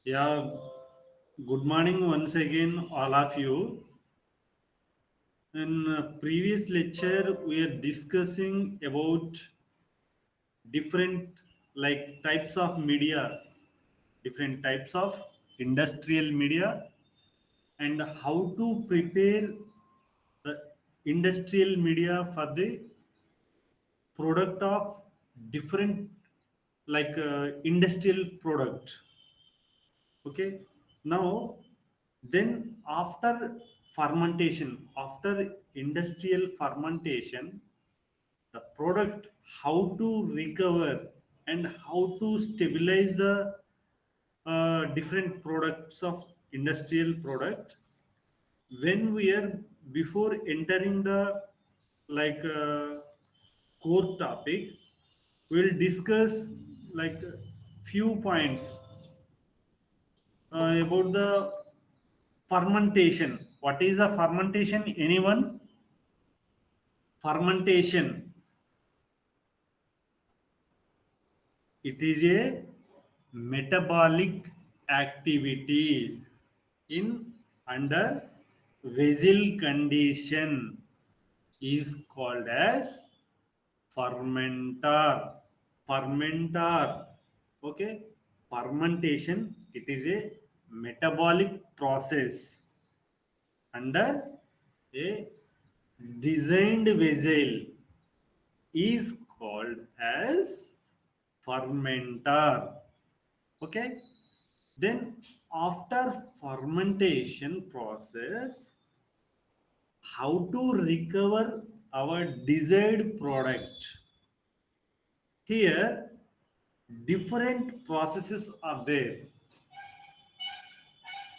Yeah, good morning once again, all of you. In previous lecture, we are discussing about different types of media, different types of industrial media, and how to prepare the industrial media for the product of different industrial product. Okay, now then after fermentation, after industrial fermentation, the product, how to recover and how to stabilize the different products of industrial product. When we are before entering the like uh, core topic, we'll discuss like few points about the fermentation. What is the fermentation? Anyone? Fermentation. It is a metabolic activity in under vessel condition is called as fermentor. Fermentor. Okay. Fermentation. It is a metabolic process under a designed vessel is called as fermentor. Okay, then after fermentation process, how to recover our desired product? Here different processes are there.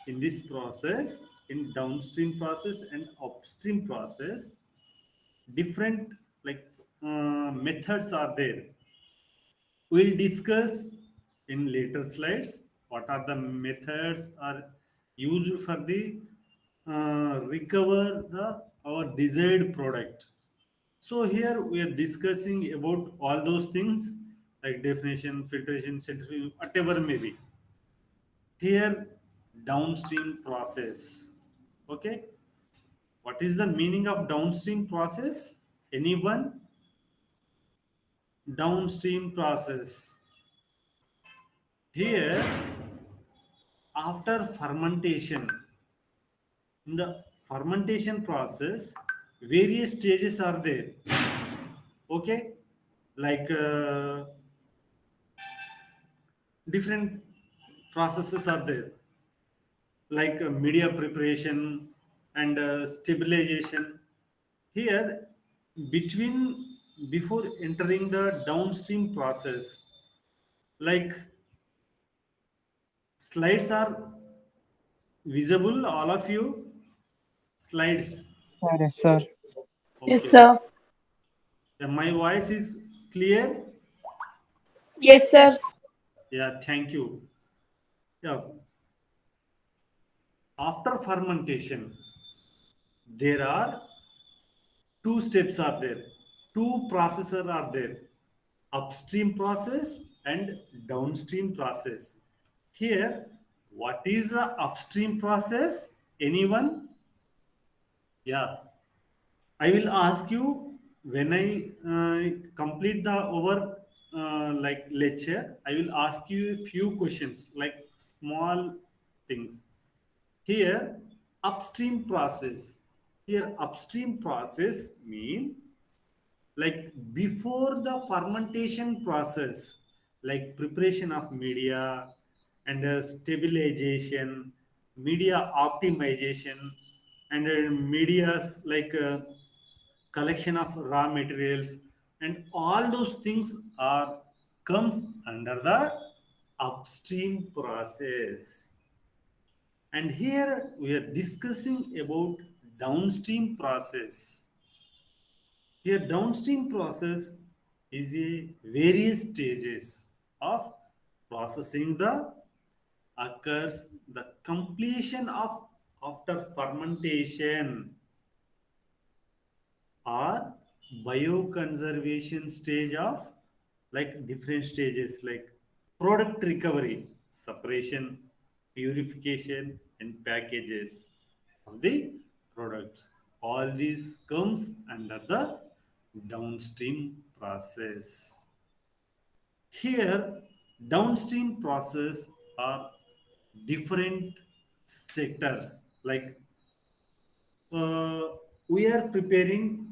In this process, in downstream process and upstream process, different like methods are there. We'll discuss in later slides what are the methods are used for the recover the our desired product. So here we are discussing about all those things like definition, filtration, centrifugation, whatever may be. Here downstream process. Okay, what is the meaning of downstream process? Anyone? Downstream process. Here after fermentation, in the fermentation process various stages are there. Okay, like different processes are there, like media preparation and stabilization. Here between, before entering the downstream process, like slides are visible, all of you? Slides. Sorry, sir. Yes, Okay. sir. Yeah, my voice is clear. Yes, sir. Yeah, thank you. Yeah, after fermentation, there are two steps are there, two processes are there, upstream process and downstream process. Here, what is the upstream process? Anyone? Yeah, I will ask you when I complete the over lecture. I will ask you a few questions like small things. Here, upstream process. Here, upstream process mean like before the fermentation process, like preparation of media and stabilization, media optimization, and media's collection of raw materials, and all those things are comes under the upstream process. And here we are discussing about downstream process. Here downstream process is a various stages of processing the occurs the completion of after fermentation or bioconservation stage of like different stages like product recovery, separation, purification, and packages of the products. All these comes under the downstream process. Here, downstream process are different sectors. Like uh, we are preparing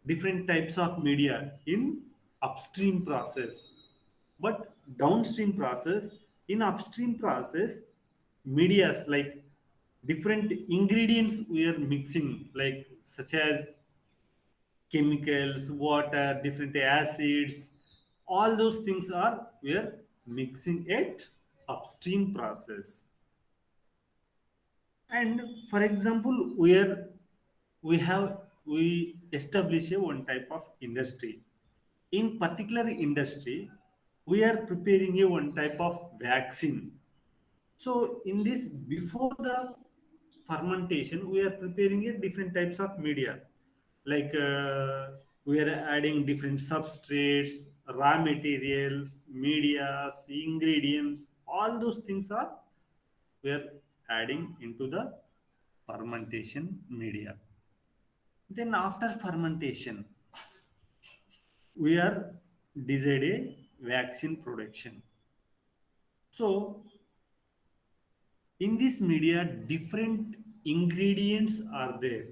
different types of media in upstream process, but downstream process, in upstream process, medias like different ingredients we are mixing, like such as chemicals, water, different acids, all those things are we are mixing at upstream process. And for example, where we establish a one type of industry. In particular industry, we are preparing a one type of vaccine. So in this, before the fermentation, we are preparing a different types of media. Like we are adding different substrates, raw materials, medias, ingredients. All those things are we are adding into the fermentation media. Then after fermentation, we are decide a vaccine production. So in this media, different ingredients are there.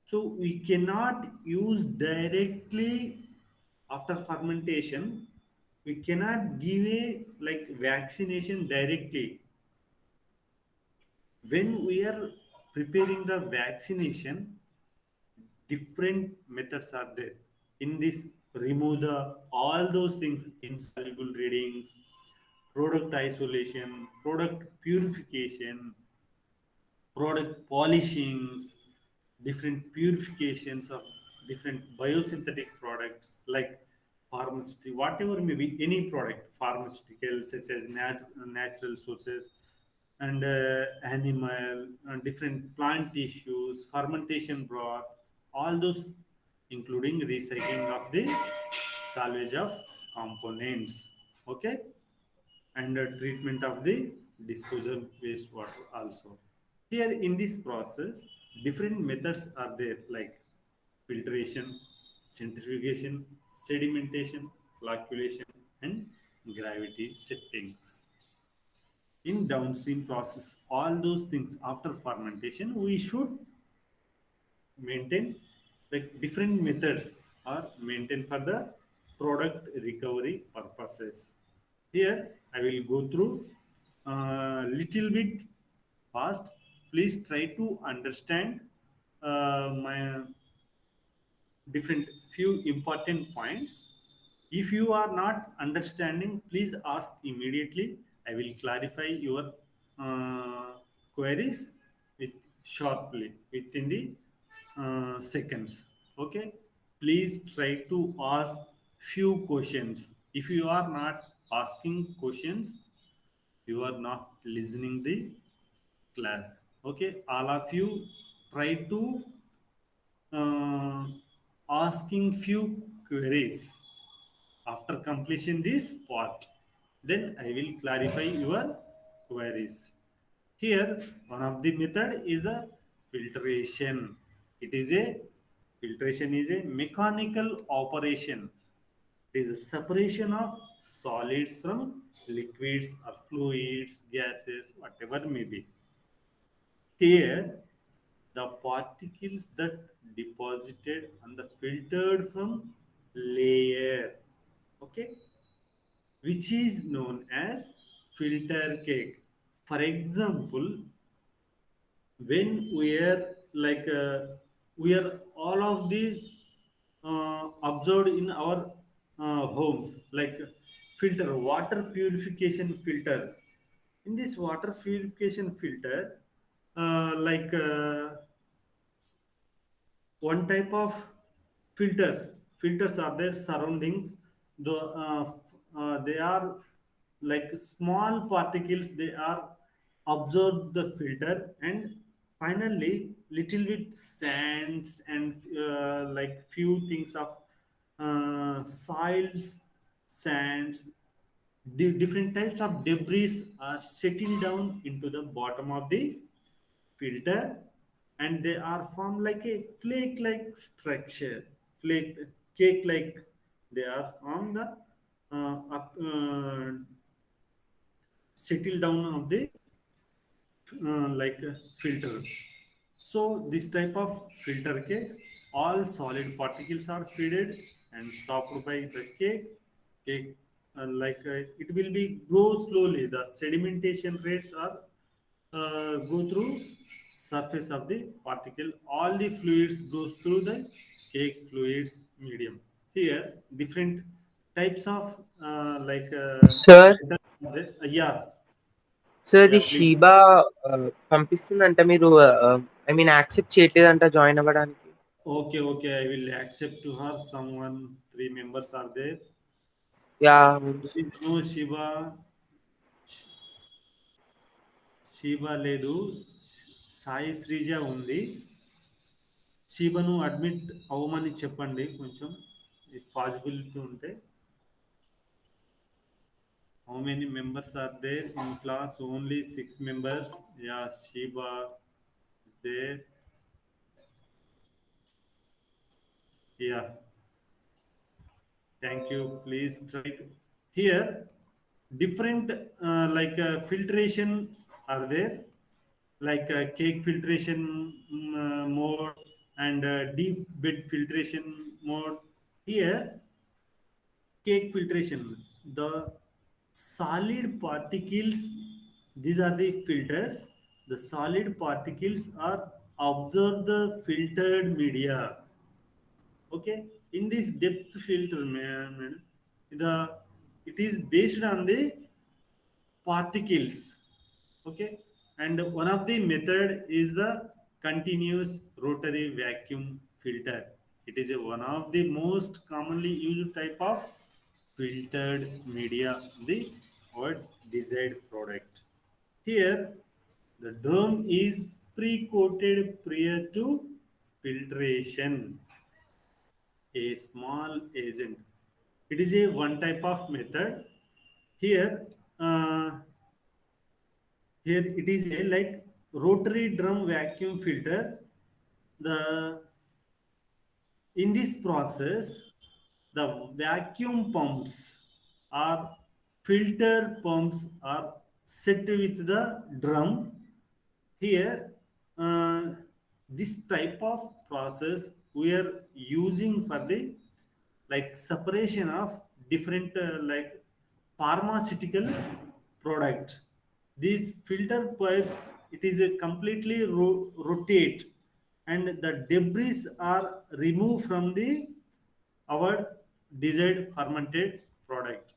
So we cannot use directly after fermentation. We cannot give a like vaccination directly. When we are preparing the vaccination, different methods are there. In this, remove the all those things, insoluble readings, product isolation, product purification, product polishings, different purifications of different biosynthetic products like pharmaceutical, whatever may be any product, pharmaceutical such as natural sources and animal and different plant tissues, fermentation broth, all those including recycling of the salvage of components. Okay, and treatment of the disposal wastewater also. Here in this process, different methods are there like filtration, centrifugation, sedimentation, flocculation, and gravity settings. In downstream process, all those things after fermentation, we should maintain like different methods are maintained for the product recovery purposes. Here I will go through little bit fast. Please try to understand my different few important points. If you are not understanding, please ask immediately. I will clarify your uh, queries with shortly within the seconds. Okay, please try to ask few questions. If you are not asking questions, you are not listening the class. Okay, all of you try to uh, asking few queries after completion this part. Then I will clarify your queries. Here, one of the method is a filtration. It is a filtration is a mechanical operation. It is a separation of solids from liquids or fluids, gases, whatever may be. Here, the particles that deposited on the filtered from layer, okay, which is known as filter cake. For example, when we are like we are all of these observed in our homes, like filter, water purification filter. In this water purification filter, like one type of filters are their surroundings, though they are like small particles, they are absorb the filter, and finally little bit sands and like few things of soils, sands, Different types of debris are settled down into the bottom of the filter, and they are formed like a flake like structure, flake cake like. They are on the settle down of the filter. So this type of filter cakes, all solid particles are fed and stopped by the cake. Cake it will be grow slowly. The sedimentation rates are go through surface of the particle. All the fluids goes through the cake fluids medium. Here different types of sir yeah, sir yeah, ఇది please. Sheba పంపిస్తుందంట మీరు I mean accept చేయట్లేదంట join అవ్వడానికి. Okay, okay, I will accept to her. Someone, three members are there. Yeah ఉంది There sir. is no Shiva లేదు. సాయి శ్రీజ ఉంది. శివను admit అవ్వమని చెప్పండి కొంచెం, if possibility ఉంటే. How many members are there in class? Only 6 members. Yeah, Shiva is there. Yeah, thank you. Please try to. Here different filtrations are there, like cake filtration mode and deep bed filtration mode. Here cake filtration, the solid particles, these are the filters. The solid particles are absorb the filtered media. Okay, in this depth filter man, the it is based on the particles. Okay, and one of the method is the continuous rotary vacuum filter. It is one of the most commonly used type of filtered media, the or desired product. Here the drum is pre-coated prior to filtration, a small agent. It is a one type of method. Here, here it is a like rotary drum vacuum filter. The in this process, the vacuum pumps or filter pumps are set with the drum. Here, uh, this type of process we are using for the like separation of different pharmaceutical product. These filter pipes, it is a completely rotate, and the debris are removed from the our desired fermented product.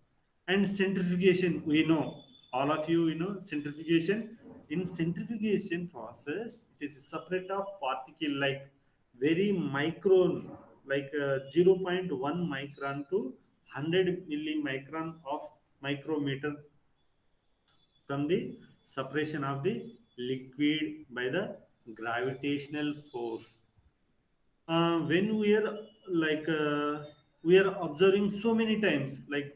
And centrifugation, we know, all of you, you know centrifugation. In centrifugation process, it is a separate of particle like very micron, like zero point 0.1 micron to 100 millimicron of micrometer from the separation of the liquid by the gravitational force. When we are observing so many times, like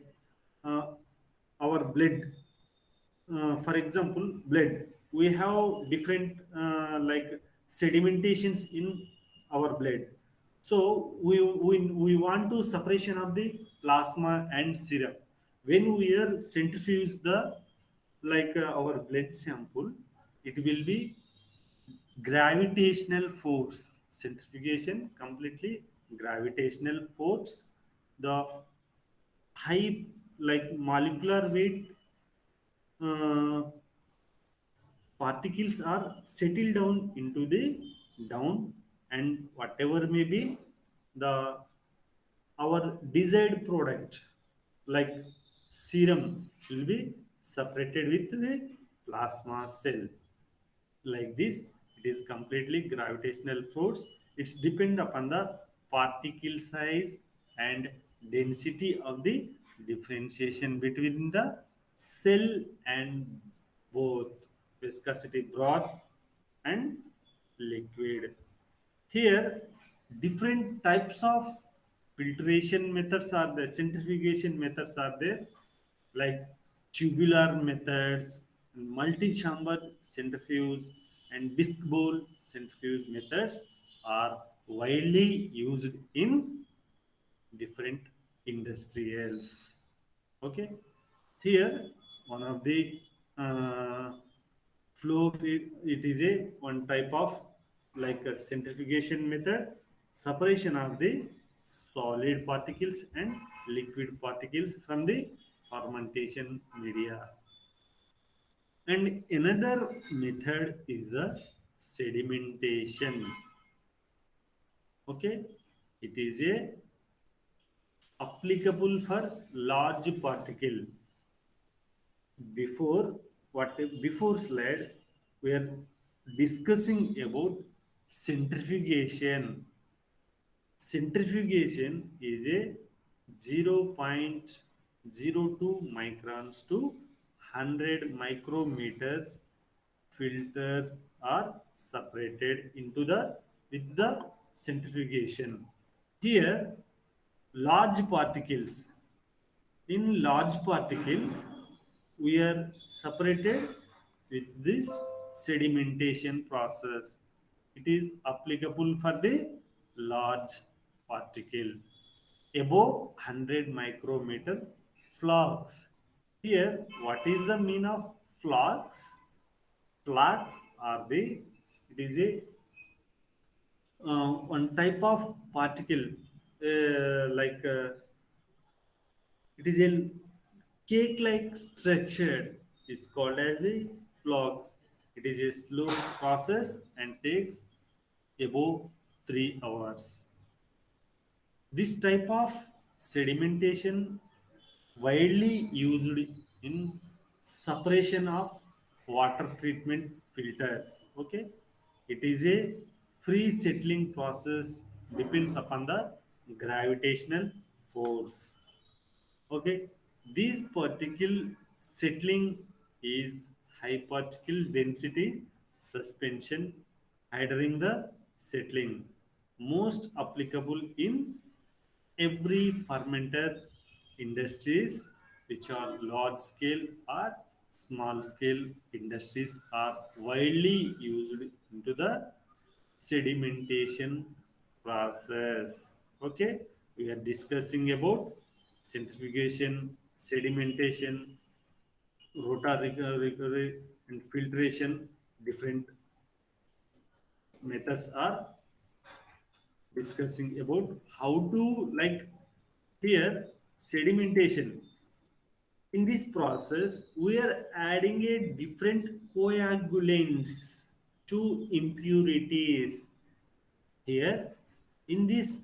uh, our blood, for example blood, we have different sedimentations in our blood. So we want to separation of the plasma and serum. When we are centrifuge the our blood sample, it will be gravitational force. Centrifugation completely gravitational force. The high molecular weight particles are settled down into the down, and whatever may be the our desired product like serum will be separated with the plasma cell. Like this, it is completely gravitational force. It's depend upon the particle size and density of the differentiation between the cell and both viscosity broth and liquid. Here different types of filtration methods are there, centrifugation methods are there, like tubular methods, multi-chamber centrifuge, and disc bowl centrifuge methods are widely used in different industrials. Okay, here one of the uh, it is a one type of like a centrifugation method, separation of the solid particles and liquid particles from the fermentation media. And another method is the sedimentation. Okay, it is a applicable for large particle. Before slide we are discussing about centrifugation. Centrifugation is a 0.02 microns to 100 micrometers filters are separated into the with the centrifugation. Here large particles, in large particles we are separated with this sedimentation process. It is applicable for the large particle above 100 micrometer flux. Here what is the mean of flux? Flux are the, it is a one type of particle, it is a cake-like structure. It's called as a flux. It is a slow process and takes above 3 hours. This type of sedimentation widely used in separation of water treatment filters. Okay, it is a free settling process, depends upon the gravitational force. Okay, this particle settling is high particle density suspension hindering the settling. Most applicable in every fermenter industries, which are large scale or small scale industries, are widely used into the sedimentation process. Okay, we are discussing about centrifugation, sedimentation, rotary recovery, and filtration. Different methods are discussing about how to, like, here sedimentation. In this process we are adding a different coagulants to impurities. Here in this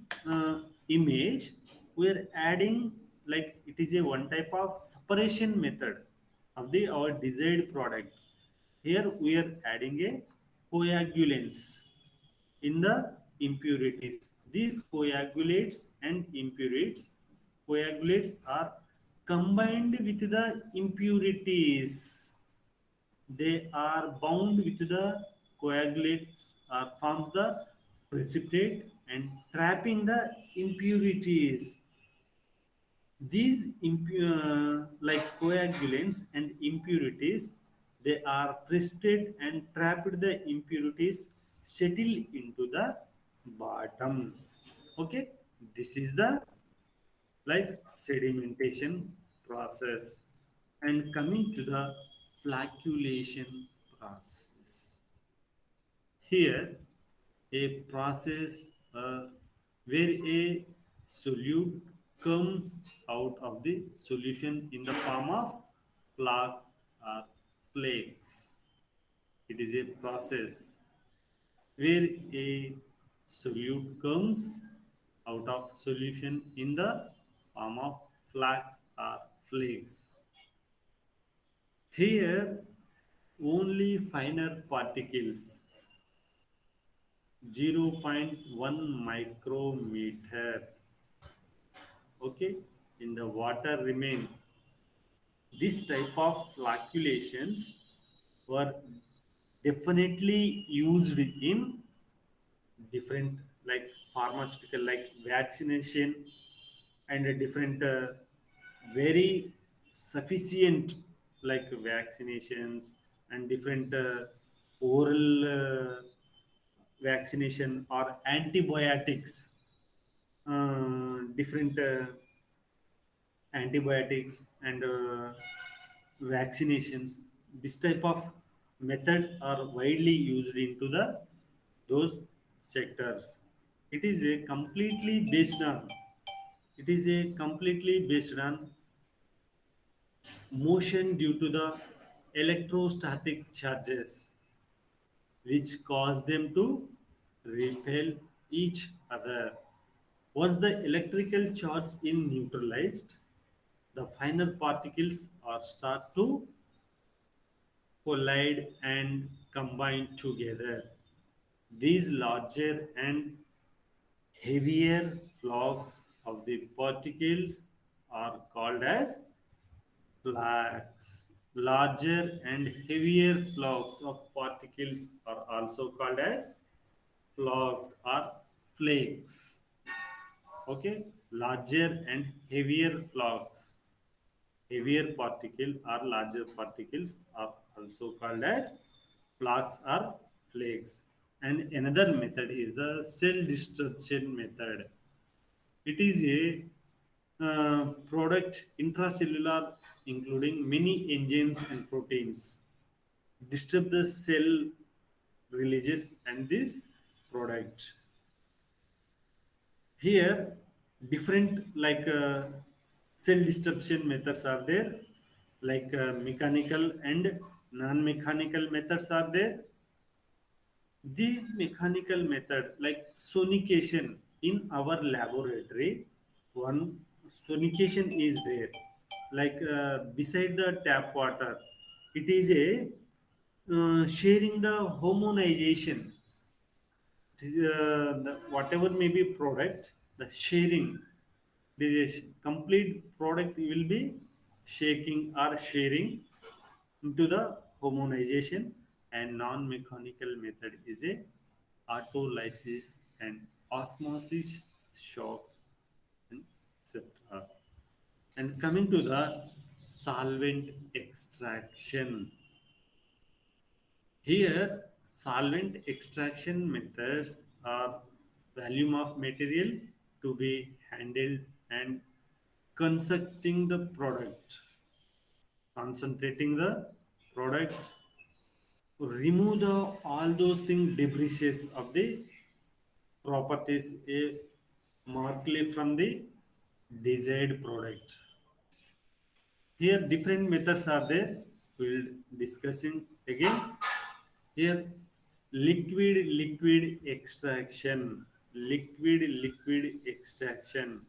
image we are adding, like, it is a one type of separation method of the our desired product. Here we are adding a coagulants in the impurities. These coagulates are combined with the impurities. They are bound with the coagulates forms the precipitate and trapping the impurities. These like coagulants and impurities, they are precipitate and trapped the impurities settle into the bottom. Okay, this is the like sedimentation process. And coming to the flocculation process. Here, a process where a solute comes out of the solution in the form of flux or flakes. It is a process where a solute comes out of solution in the form of flux or flakes. Here, only finer particles, 0.1 micrometer, okay, in the water remain. This type of flocculations were definitely used in different, like pharmaceutical, like vaccination, and a different very sufficient like vaccinations and different oral vaccination or antibiotics, different antibiotics and vaccinations. This type of method are widely used into the those sectors. It is a completely based on. It is a completely based on motion due to the electrostatic charges, which cause them to repel each other. Once the electrical charge is neutralized, the finer particles are start to collide and combine together. These larger and heavier flocks of the particles are called as flux. Larger and heavier flocks of particles are also called as flocks or flakes. Okay, larger and heavier flocks, heavier particle or larger particles are also called as flocks or flakes. And another method is the cell destruction method. It is a product intracellular, including many enzymes and proteins, disturb the cell releases and this product. Here, different like cell destruction methods are there, like mechanical and non-mechanical methods are there. These mechanical method like sonication in our laboratory, one sonication is there. Like beside the tap water, it is a sharing the homogenization. Whatever may be product, the sharing, the complete product will be shaking or sharing into the homogenization. And non-mechanical method is a autolysis and osmosis shocks and etc. And coming to the solvent extraction. Here, solvent extraction methods are volume of material to be handled and constructing the product, concentrating the product, remove the all those things debris of the properties markedly from the desired product. Here different methods are there. We'll discussing again. Here liquid extraction. Liquid extraction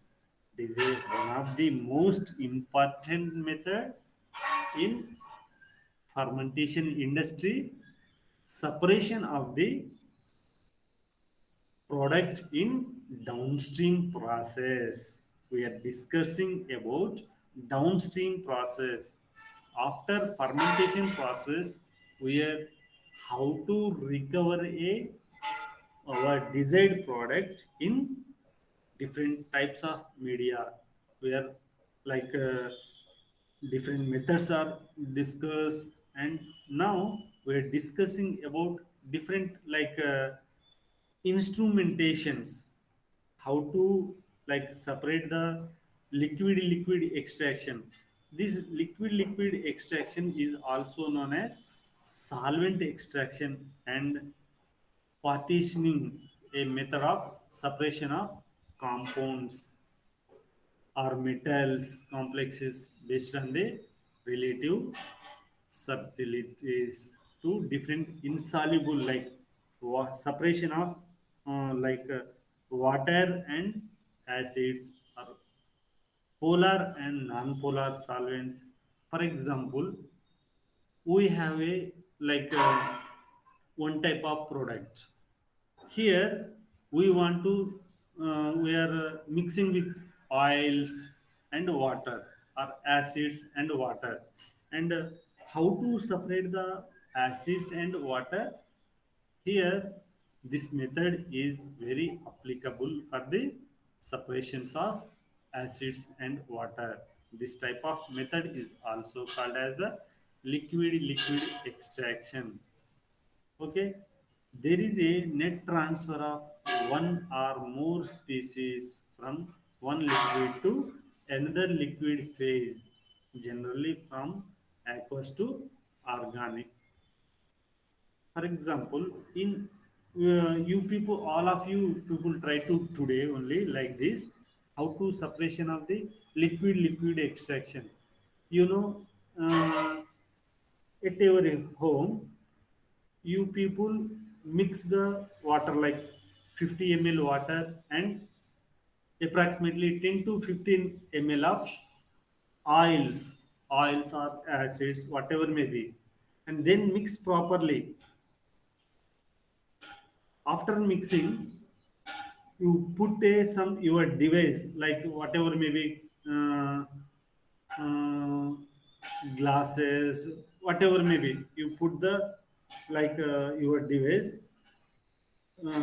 is one of the most important method in fermentation industry. Separation of the product in downstream process. We are discussing about downstream process. After fermentation process, we are how to recover a our desired product in different types of media, where like different methods are discussed. And now we're discussing about different like instrumentations, how to like separate the liquid extraction. This liquid extraction is also known as solvent extraction and partitioning, a method of separation of compounds or metals complexes based on the relative subtleties to different insoluble, like separation of like water and acids or polar and non-polar solvents. For example, we have a like one type of product. Here we want to we are mixing with oils and water or acids and water. And how to separate the acids and water? Here this method is very applicable for the separations of acids and water. This type of method is also called as the liquid extraction. Okay, there is a net transfer of one or more species from one liquid to another liquid phase, generally from aqueous to organic. For example, in you people, all of you people try to today only like this, how to separation of the liquid extraction. You know, at your home, you people mix the water like 50 ml water and approximately 10 to 15 ml of oils, oils or acids, whatever may be, and then mix properly. After mixing, you put a some your device like whatever maybe uh, glasses, whatever maybe you put the like your device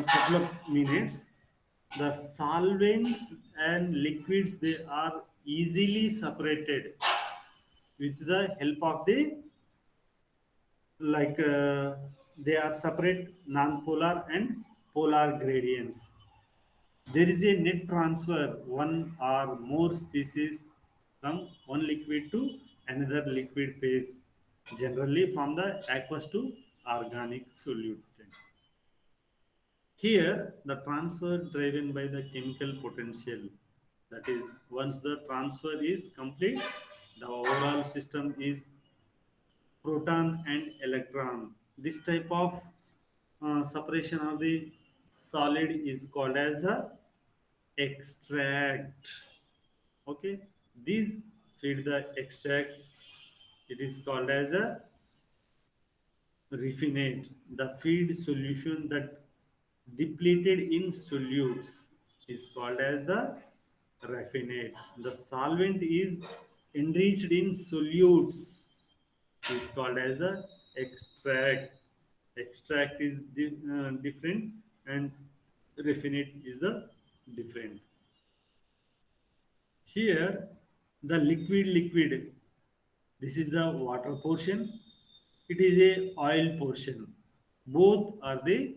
couple of minutes. The solvents and liquids they are easily separated with the help of the like they are separate non-polar and polar gradients. There is a net transfer one or more species from one liquid to another liquid phase, generally from the aqueous to organic solute. Here, the transfer driven by the chemical potential. That is, once the transfer is complete, the overall system is proton and electron. This type of separation of the solid is called as the extract. Okay, these feed the extract. It is called as the refinate. The feed solution that depleted in solutes is called as the raffinate. The solvent is enriched in solutes is called as the extract. Extract is different and raffinate is the different. Here, the liquid. This is the water portion. It is a oil portion. Both are the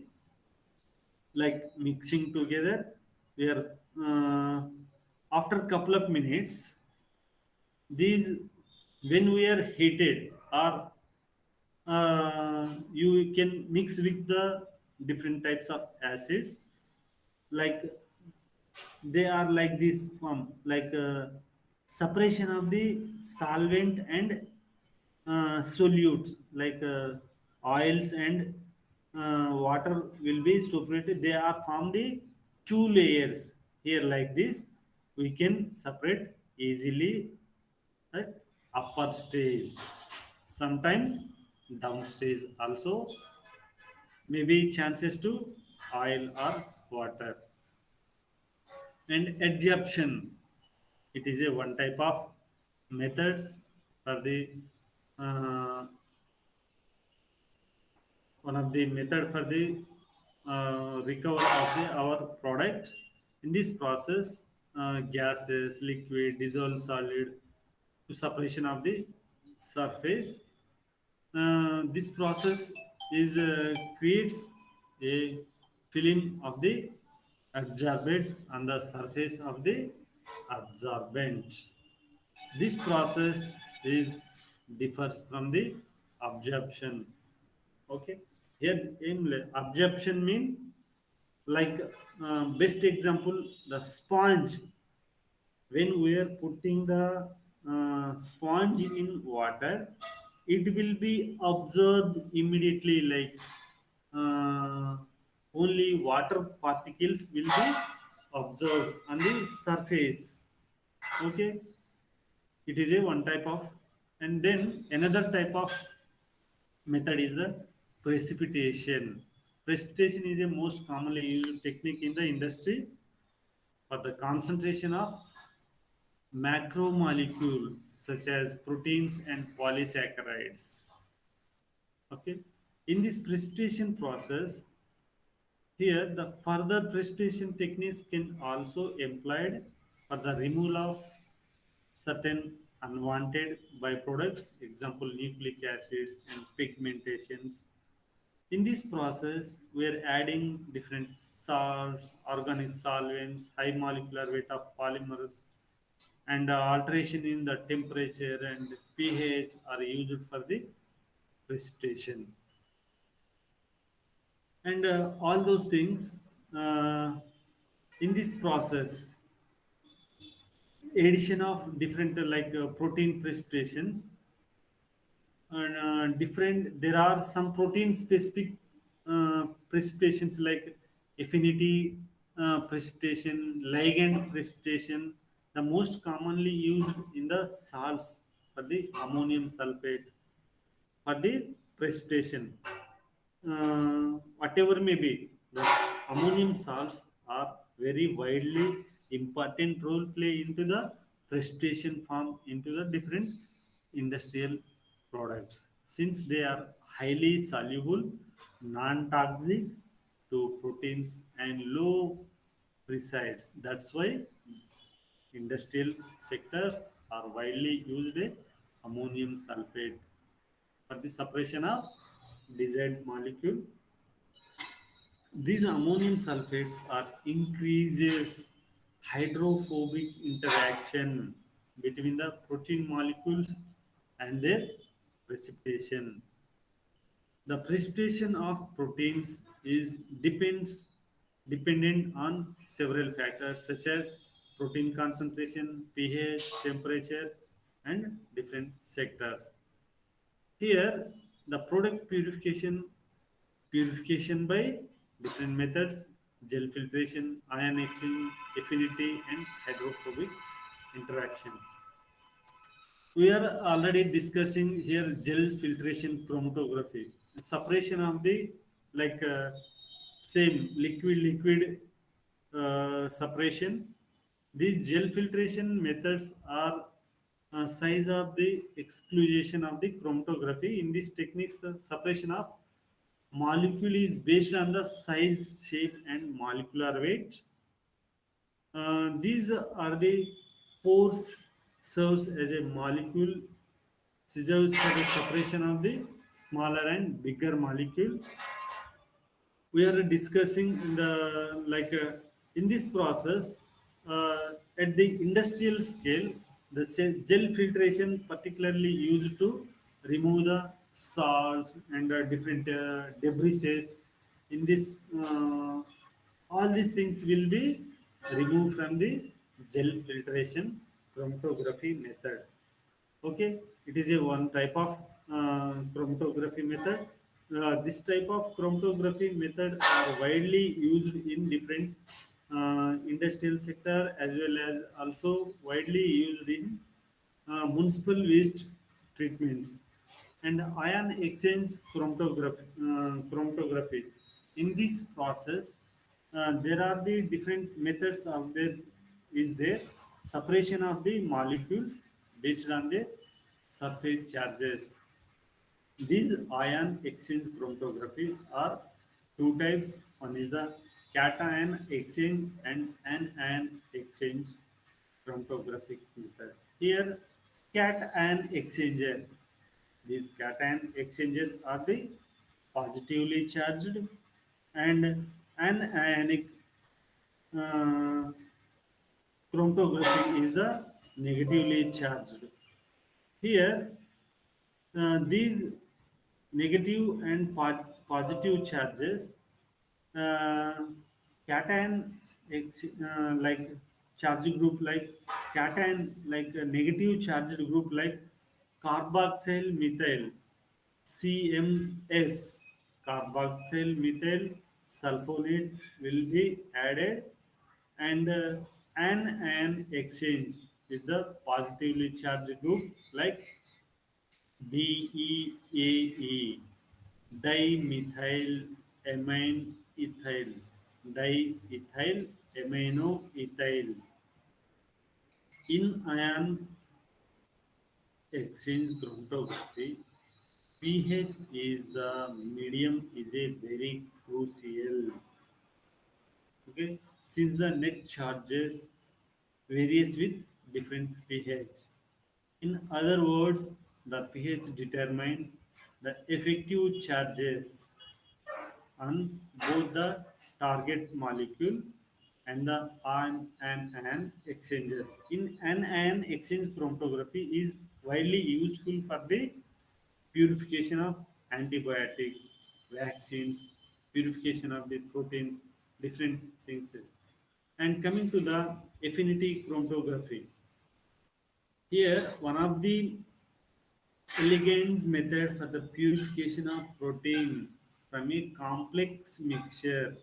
like mixing together. Where after couple of minutes, these when we are heated or you can mix with the different types of acids like they are like this like separation of the solvent and solutes like oils and water will be separated. They are from the two layers here like this. We can separate easily at upper stage, sometimes down stage also, maybe chances to oil or water. And adsorption, it is a one type of methods for the uh, one of the method for the recover of the our product. In this process, gases, liquid, dissolved solid to separation of the surface. This process is creates a film of the absorbent on the surface of the absorbent. This process is differs from the absorption. Okay, here in absorption mean like best example the sponge. When we are putting the sponge in water, it will be absorbed immediately like uh, only water particles will be observed on the surface. Okay, it is a one type of. And then another type of method is the precipitation. Precipitation is a most commonly used technique in the industry for the concentration of macromolecules such as proteins and polysaccharides. Okay, in this precipitation process, here the further precipitation techniques can also employed for the removal of certain unwanted byproducts, example nucleic acids and pigmentations. In this process, we are adding different salts, organic solvents, high molecular weight of polymers, and alteration in the temperature and pH are used for the precipitation. And all those things uh, in this process, addition of different protein precipitations and different there are some protein specific precipitations like affinity precipitation, ligand precipitation. The most commonly used in the salts for the ammonium sulfate for the precipitation. Whatever may be, the ammonium salts are very widely important role play into the precipitation form into the different industrial products since they are highly soluble, non-toxic to proteins and low precise. That's why industrial sectors are widely used ammonium sulfate for the separation of desired molecule. These ammonium sulfates are increases hydrophobic interaction between the protein molecules and their precipitation. The precipitation of proteins is dependent on several factors such as protein concentration, pH, temperature, and different sectors. Here, the product purification by different methods, gel filtration, ion exchange, affinity, and hydrophobic interaction. We are already discussing here gel filtration chromatography, separation of the like same liquid separation. These gel filtration methods are size of the exclusion of the chromatography. In these techniques, the separation of molecule is based on the size, shape, and molecular weight. These are the pores serves as a molecule scissors for the separation of the smaller and bigger molecule. We are discussing in the in this process at the industrial scale, the gel filtration particularly used to remove the salts and different debris. In this all these things will be removed from the gel filtration chromatography method. Okay, it is a one type of chromatography method. This type of chromatography method are widely used in different industrial sector as well as also widely used in municipal waste treatments and ion exchange chromatography. In this process, there are the different methods of there is there separation of the molecules based on the surface charges. These ion exchange chromatographies are two types. One is the cation exchange and anion exchange chromatographic method. Here, cation exchanger. These cation exchanges are the positively charged and anionic uh, chromatography is the negatively charged. Here, these negative and positive charges, uh, cation like charge group like cation like a negative charged group like carboxyl methyl CMS, carboxyl methyl sulfonate will be added and an exchange with the positively charged group like DEAE, dimethyl amine ethyl, diethyl amino ethyl. In ion exchange chromatography, pH is the medium is a very crucial. Okay, since the net charges varies with different pH. In other words, the pH determine the effective charges on both the target molecule and the anion exchanger. In anion exchange chromatography is widely useful for the purification of antibiotics, vaccines, purification of the proteins, different things. And coming to the affinity chromatography, here one of the elegant method for the purification of protein from a complex mixture.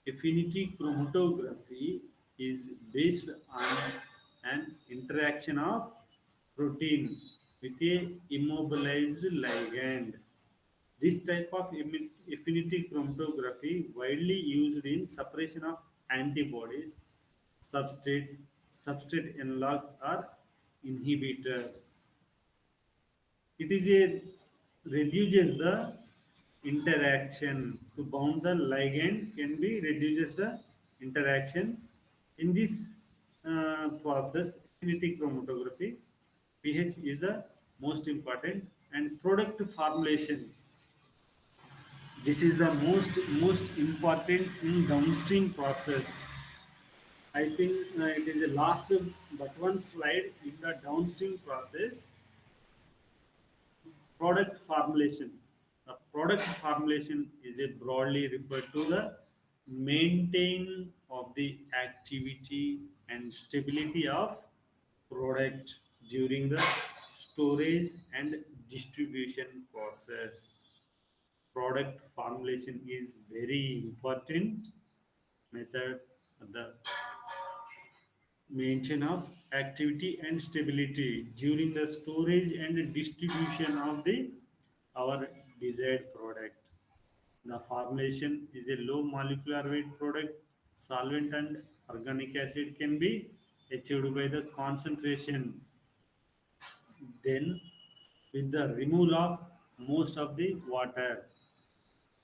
Affinity chromatography is based on an interaction of protein with a immobilized ligand. This type of affinity chromatography widely used in separation of antibodies, substrate, substrate analogs or inhibitors. It is a reduces the interaction to bound the ligand can be reduces the interaction in this process affinity chromatography. pH is the most important and product formulation. This is the most important in downstream process. I think it is the last but one slide in the downstream process. Product formulation. The product formulation is a broadly referred to the maintain of the activity and stability of product during the storage and distribution process. Product formulation is very important method of the maintain of activity and stability during the storage and distribution of the our desired product. The formulation is a low molecular weight product. Solvent and organic acid can be achieved by the concentration. Then, with the removal of most of the water.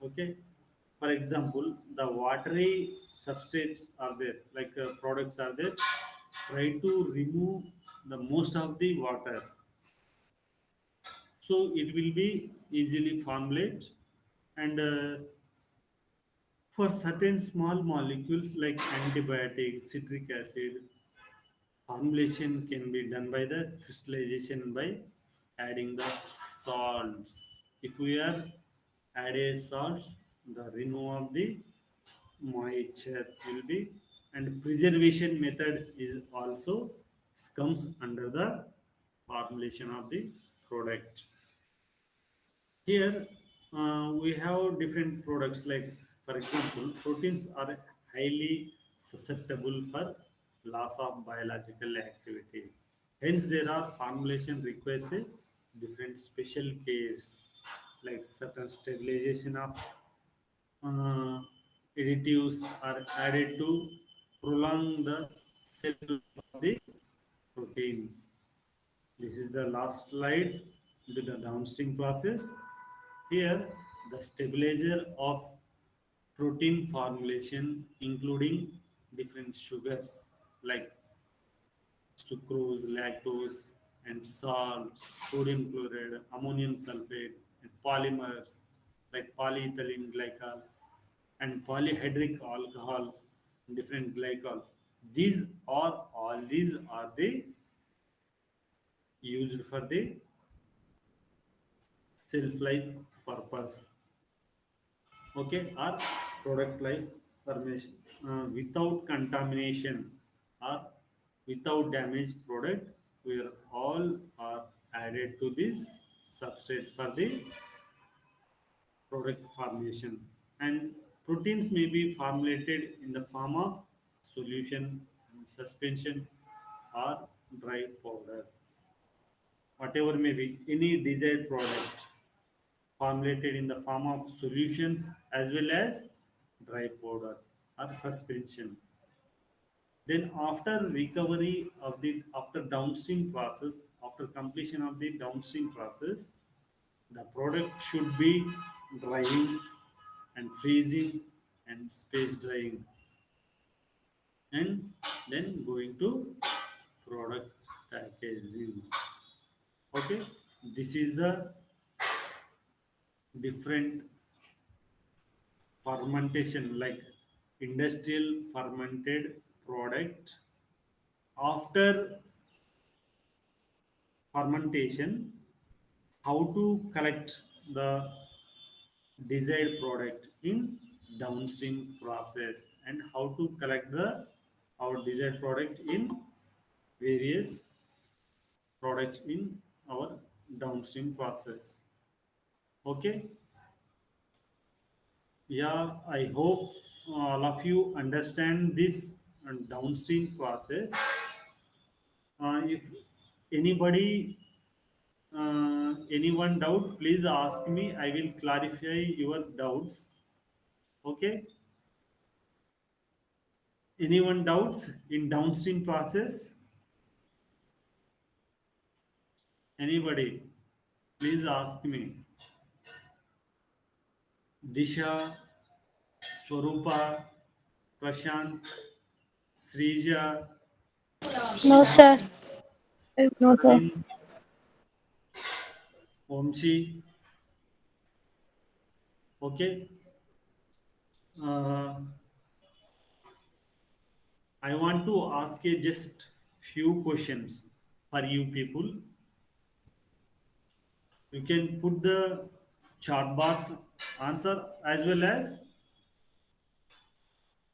Okay. For example, the watery substrates are there, like products are there. Try to remove the most of the water, so it will be easily formulate and for certain small molecules like antibiotics, citric acid, formulation can be done by the crystallization by adding the salts. If we are added salts, the removal of the moisture will be, and preservation method is also comes under the formulation of the product. Here we have different products like, for example, proteins are highly susceptible for loss of biological activity. Hence, there are formulation requires a different special cares like certain stabilization of uh, additives are added to prolong the shelf life of the proteins. This is the last slide into the downstream process. Here, the stabilizer of protein formulation, including different sugars like sucrose, lactose, and salt, sodium chloride, ammonium sulfate, and polymers like polyethylene glycol and polyhydric alcohol, different glycol. All these are the used for the shelf life purpose. Okay, or product life formation without contamination or without damage product, where all are added to this substrate for the product formulation. And proteins may be formulated in the form of solution, suspension, or dry powder, whatever may be any desired product formulated in the form of solutions as well as dry powder or suspension. Then after recovery of the after downstream process, after completion of the downstream process, the product should be drying and freezing and space drying, and then going to product. packaging. Okay, this is the different fermentation, like industrial fermented product. After fermentation, how to collect the desired product in downstream process, and how to collect the our desired product in various products in our downstream process. Okay, yeah, I hope all of you understand this downstream process. If anybody anyone doubt, please ask me, I will clarify your doubts. Okay, anyone doubts in downstream process? Anybody, please ask me. Disha, Swarupa, Prashant, Srija, No, sir. No, sir. Arvind, Omshi. Okay, uh, I want to ask you just few questions for you people. You can put the chat box answer as well as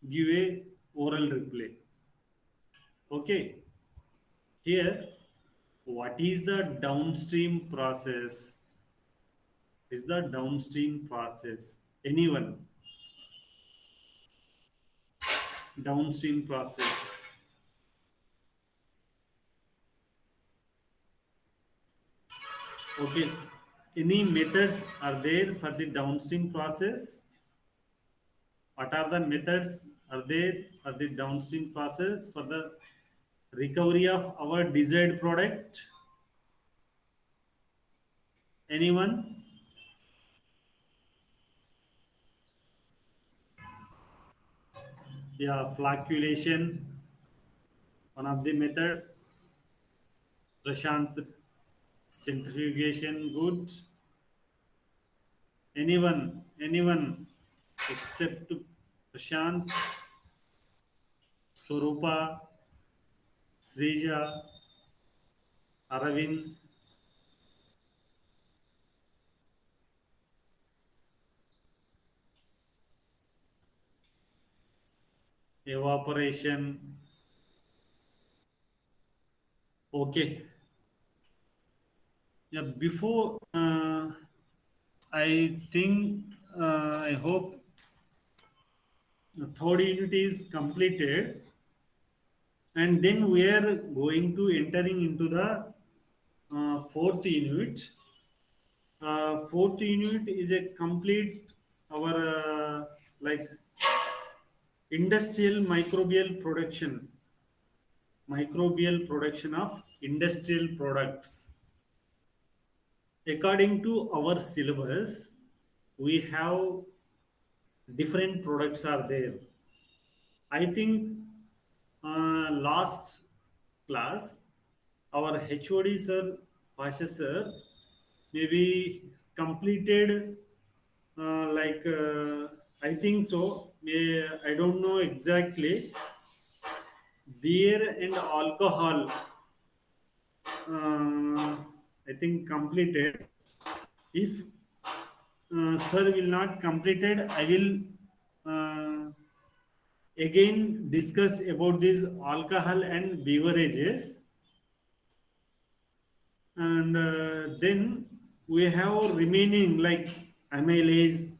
give a oral reply. Okay, here, what is the downstream process? Is the downstream process? Anyone? Downstream process. Okay. Any methods are there for the downstream process? What are the methods are there for the downstream process for the recovery of our desired product? Anyone? Yeah, flocculation, one of the method. Prashant, centrifugation, good. Anyone except Prashant, Swarupa, Srija, Aravind. Evaporation. Okay. Yeah, before I think I hope the third unit is completed, and then we are going to entering into the fourth unit. Fourth unit is a complete our like industrial microbial production of industrial products. According to our syllabus, we have different products are there. I think last class our HOD sir, Pasha sir, maybe completed I think so. I don't know exactly. Beer and alcohol, I think completed. If sir will not completed, I will again discuss about this alcohol and beverages, and then we have remaining like amylase,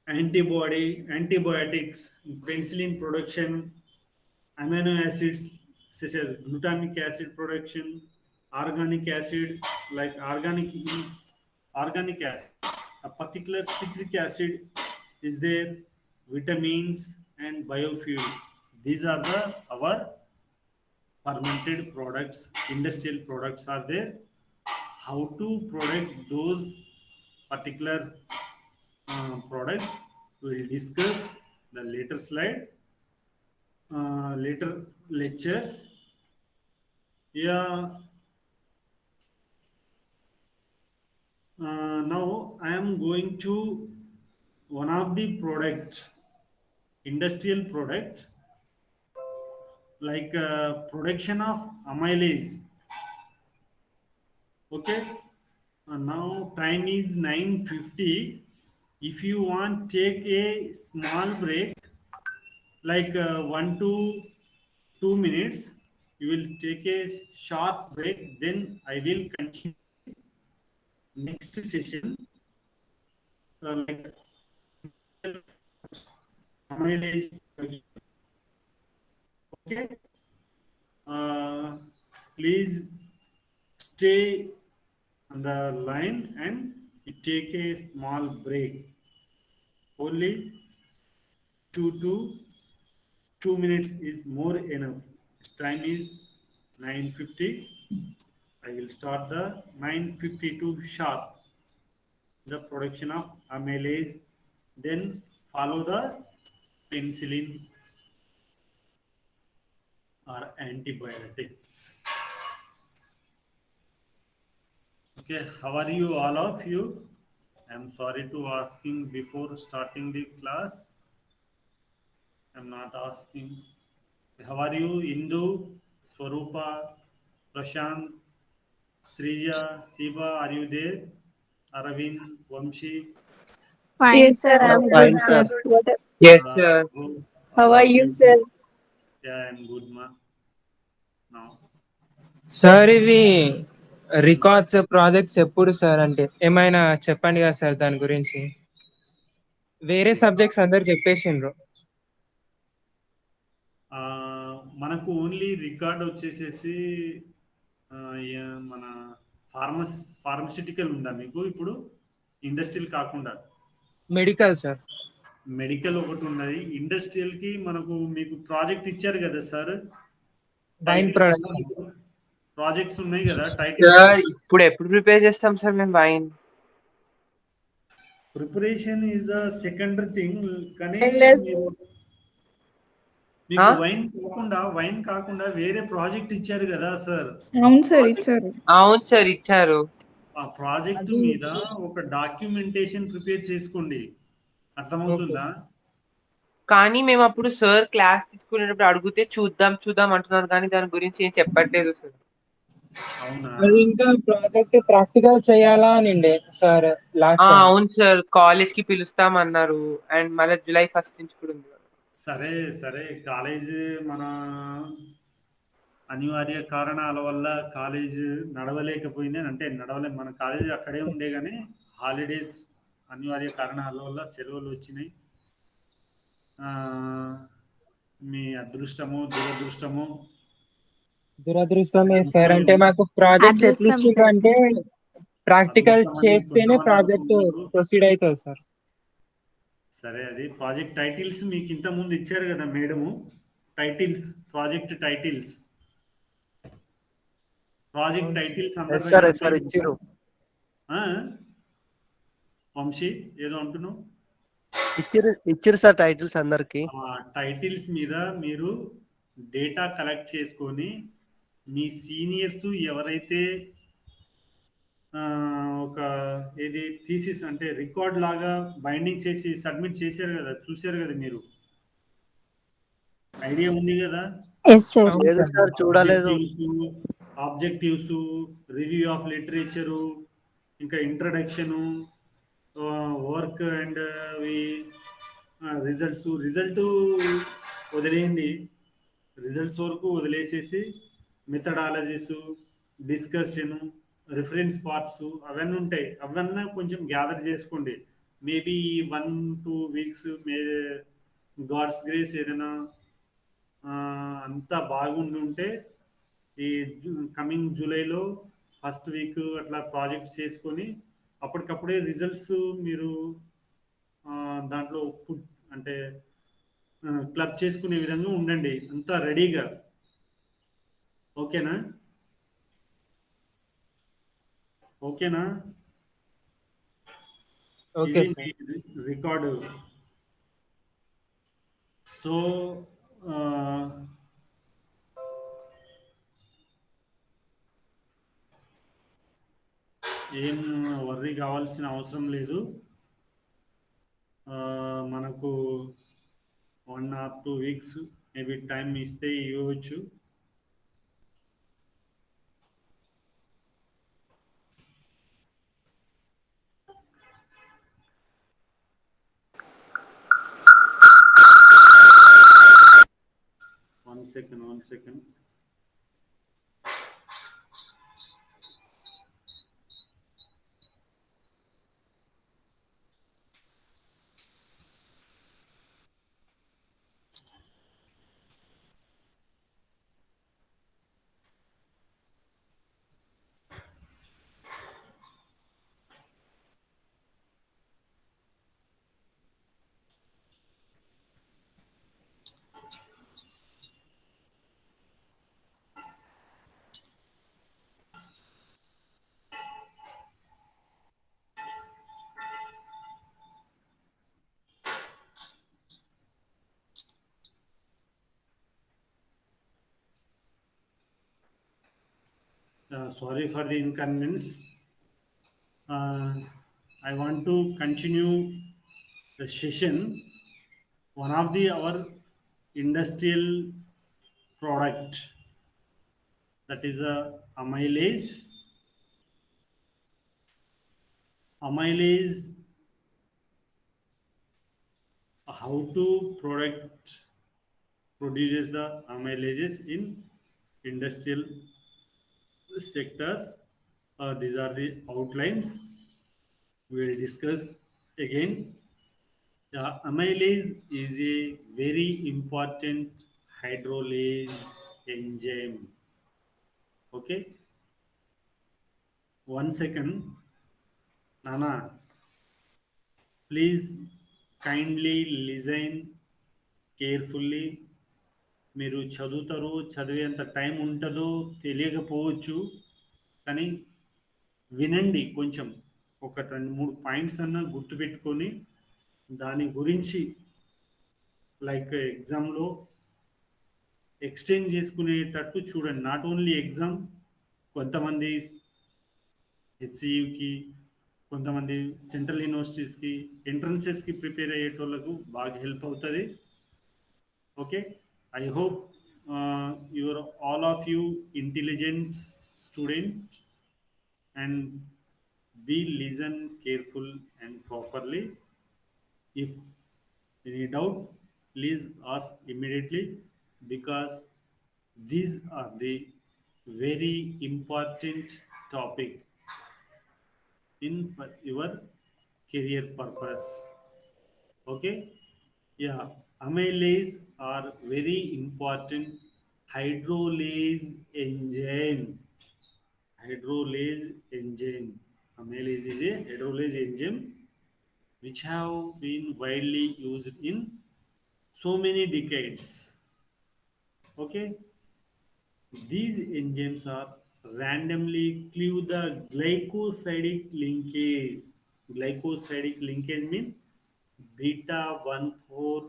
antibiotics, penicillin production, amino acids such as glutamic acid production, organic acid like organic acid, a particular citric acid is there, vitamins and biofuels. These are the our fermented products, industrial products are there. How to product those particular products we will discuss the later slide, later lectures. Yeah. Now I am going to one of the product, industrial product, like production of amylase. Okay. Now time is 9:50. If you want, take a small break, like 1 to 2 minutes. You will take a short break. Then I will continue next session. Like amylase. Okay. Uh, Please stay on the line and you take a small break. Only 2 to 2 minutes is more enough. Its time is 9:50. I will start the 9:52 sharp. The production of amylase, then follow the penicillin or antibiotics. Okay, how are you, all of you? I'm sorry to asking before starting the class. I'm not asking. How are you, Indu, Swarupa, Prashant, Srija, Siva? Are you there? Aravind, Vamshi. Fine, Yes, sir. sir. I'm Fine, good, sir. sir. What? Yes, sir. How are you, sir? Yeah, I'm good, ma. Now. Sir ఇవి records projects ఎప్పుడు sir అంటే ఏమైనా చెప్పండి కదా sir దాని గురించి వేరే subjects అందరు చెప్పేసిండ్రు మనకు ఓన్లీ రికార్డ్ వచ్చేసేసి మన ఫార్మసిటికల్ ఉందా మీకు ఇప్పుడు? ఇండస్ట్రియల్ కాకుండా మెడికల్ సార్ మెడికల్ ఒకటి ఉన్నది. ఇండస్ట్రియల్కి మనకు మీకు ప్రాజెక్ట్ ఇచ్చారు కదా సార్, వైన్ ప్రాజెక్ట్స్ ఉన్నాయి కదా, టైటిల్స్. సార్ ఇప్పుడు ఎప్పుడు ప్రిపేర్ చేస్తాం సార్ మేము wine? Preparation is the secondary thing. కానీ మీకు వైన్ కాకుండా వేరే ప్రాజెక్ట్ ఇచ్చారు కదా సార్. అవును సార్, ఇచ్చారు. అవును సార్, ఇచ్చారు. ఆ ప్రాజెక్ట్ మీద ఒక డాక్యుమెంటేషన్ ప్రిపేర్ చేసుకోండి. అర్థమవుతుందా? కానీ మేము అప్పుడు సార్ క్లాస్ తీసుకునేటప్పుడు అడిగితే చూద్దాం అంటున్నారు, కానీ దాని గురించి ఏం చెప్పట్లేదు సార్. అవునా? అది ఇంకా ప్రాజెక్ట్ ప్రాక్టికల్ చేయాలా అనిండే సార్ లాస్ట్ టైం. అవును సార్, కాలేజ్ కి పిలుస్తామన్నారు. అండ్ మళ్ళీ July 1st నుంచి కూడా ఉంది. సరే కాలేజ్ మన అనివార్య కారణాల వల్ల కాలేజ్ నడవలేకపోయింది. అంటే మన కాలేజ్ అక్కడే ఉండే, కానీ హాలిడేస్ అనివార్య కారణాల వల్ల సెలవులు వచ్చినాయి. మీ అదృష్టము దురదృష్టమే సార్. అంటే మాకు ప్రాజెక్ట్ ఎట్లా ఇచ్చిండ్రు అంటే ప్రాక్టికల్ చేస్తేనే ప్రాజెక్ట్ ప్రొసీడ్ అవుతుంది సార్. సరే, అది ప్రాజెక్ట్ టైటిల్స్ మీకు ఇంత ముందు ఇచ్చారు కదా మేడము. టైటిల్స్, ప్రాజెక్ట్ టైటిల్స్ ఇచ్చారు. వంశీ ఏదో అంటున్నావు? ఇచ్చారు సార్ టైటిల్స్ అందరికి. టైటిల్స్ మీద మీరు డేటా కలెక్ట్ చేసుకొని మీ సీనియర్స్ ఎవరైతే ఒక ఏది థీసిస్ అంటే రికార్డ్ లాగా బైండింగ్ చేసి సబ్మిట్ చేశారు కదా, చూశారు కదా మీరు. ఐడియా ఉంది కదా? చూడలేదు. ఆబ్జెక్టివ్స్, రివ్యూ ఆఫ్ లిటరేచరు, ఇంకా ఇంట్రడక్షను, వర్క్ అండ్ రిజల్ట్ వదిలేయండి. రిజల్ట్స్ వరకు వదిలేసేసి మెథడాలజీస్, డిస్కషను, రిఫరెన్స్ పార్ట్స్ అవన్నీ ఉంటాయి. అవన్నీ కొంచెం గ్యాదర్ చేసుకోండి. మేబీ 1-2 వీక్స్ గాడ్స్ గ్రేస్ ఏదైనా అంతా బాగుండి ఉంటే ఈ కమింగ్ జూలైలో ఫస్ట్ వీక్ అట్లా ప్రాజెక్ట్స్ చేసుకొని అప్పటికప్పుడే రిజల్ట్స్ మీరు దాంట్లో అంటే క్లబ్ చేసుకునే విధంగా ఉండండి, అంతా రెడీగా. ఓకేనా? Okay record. సో ఏం వర్రీ కావాల్సిన అవసరం లేదు. మనకు 1 or 2 వీక్స్ మేబీ టైం ఇస్తే ఇవ్వచ్చు. One second. Sorry for the inconvenience. I want to continue the session. One of our industrial product, that is the amylase. Amylase, how to produces the amylases in industrial sectors. These are the outlines. We will discuss again. The amylase is a very important hydrolase enzyme. Okay. 1 second. Nana, please kindly listen carefully. మీరు చదువుతారు, చదివేంత time ఉంటుందో తెలియకపోవచ్చు, కానీ వినండి. కొంచెం ఒక 2-3 points అన్న గుర్తుపెట్టుకొని దాని గురించి లైక్ ఎగ్జామ్లో ఎక్స్చేంజ్ చేసుకునేటట్టు చూడండి. నాట్ ఓన్లీ ఎగ్జామ్, కొంతమంది హెచ్సియుకి, కొంతమంది సెంట్రల్ యూనివర్సిటీస్కి, ఎంట్రన్సెస్కి ప్రిపేర్ అయ్యేటోళ్ళకు బాగా హెల్ప్ అవుతుంది. Okay, I hope you are all of you intelligent student and be listen careful and properly. If any doubt, please ask immediately, because these are the very important topic in your career purpose. Okay. Yeah, amylase are very important hydrolase enzyme. Hydrolase enzyme. Amylase is a hydrolase enzyme which have been widely used in so many decades. Okay, these enzymes are randomly cleave the glycosidic linkage. Glycosidic linkage means beta 1,4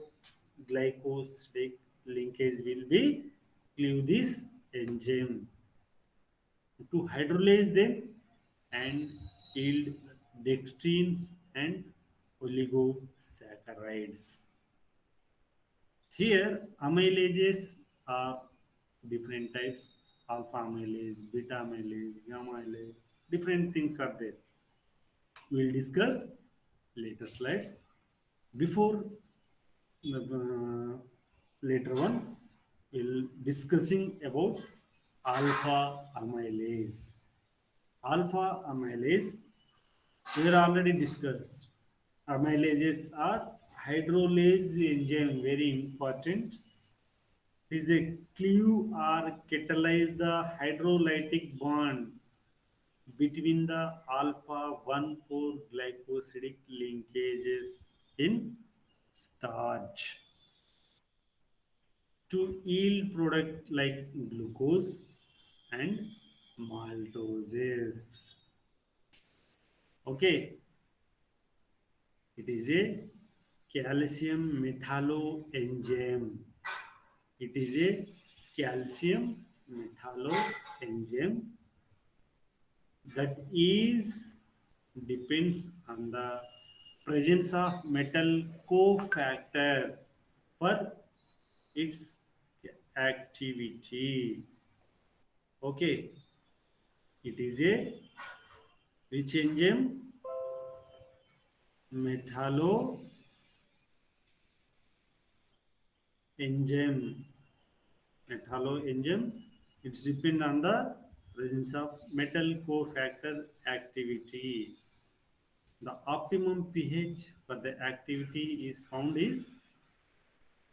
glycosidic linkage will be cleave this enzyme to hydrolase them and yield dextrins and oligosaccharides. Here amylases are different types: alpha amylase, beta amylase, gamma amylase. Different things are there. We will discuss later slides. Before later ones, we'll discussing about alpha amylase. Alpha amylase, we are already discussed. Amylases are hydrolase enzyme, very important. It is a cleave or catalyze the hydrolytic bond between the alpha 1,4 glycosidic linkages in starch to yield product like glucose and maltoses. Okay, it is a calcium metalloenzyme. It is a calcium metalloenzyme that is depends on the presence of metal cofactor for its activity. Okay, it is a which enzyme? Metallo enzyme. Metallo enzyme. It's depend on the presence of metal cofactor activity. The optimum pH for the activity is found is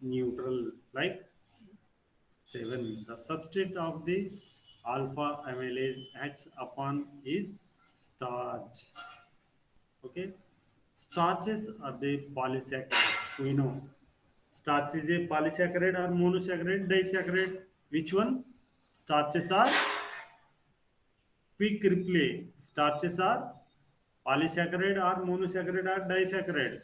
neutral, like 7. The substrate of the alpha amylase acts upon is starch. Okay, starches are the polysaccharide. We know starch is a polysaccharide or monosaccharide, disaccharide. Which one? Starches are quick replay. Starches are polysaccharide or monosaccharide or disaccharide.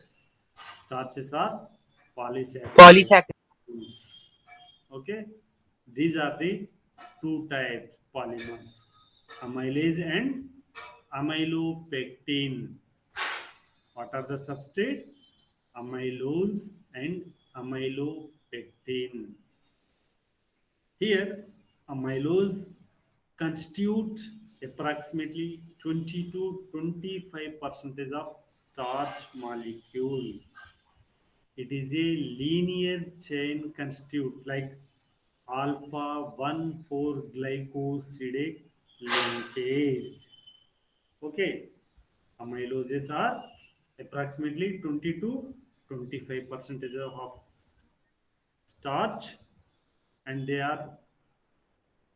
Starches are polysaccharide. Polysaccharide. Okay, these are the two types polymers: amylase and amylopectin. What are the substrate? Amylose and amylopectin. Here, amylose constitute approximately 20 to 25 percentage of starch molecule. It is a linear chain constitute like alpha 1,4 glycosidic linkase. Okay, amyloses are approximately 20 to 25 percentage of starch, and they are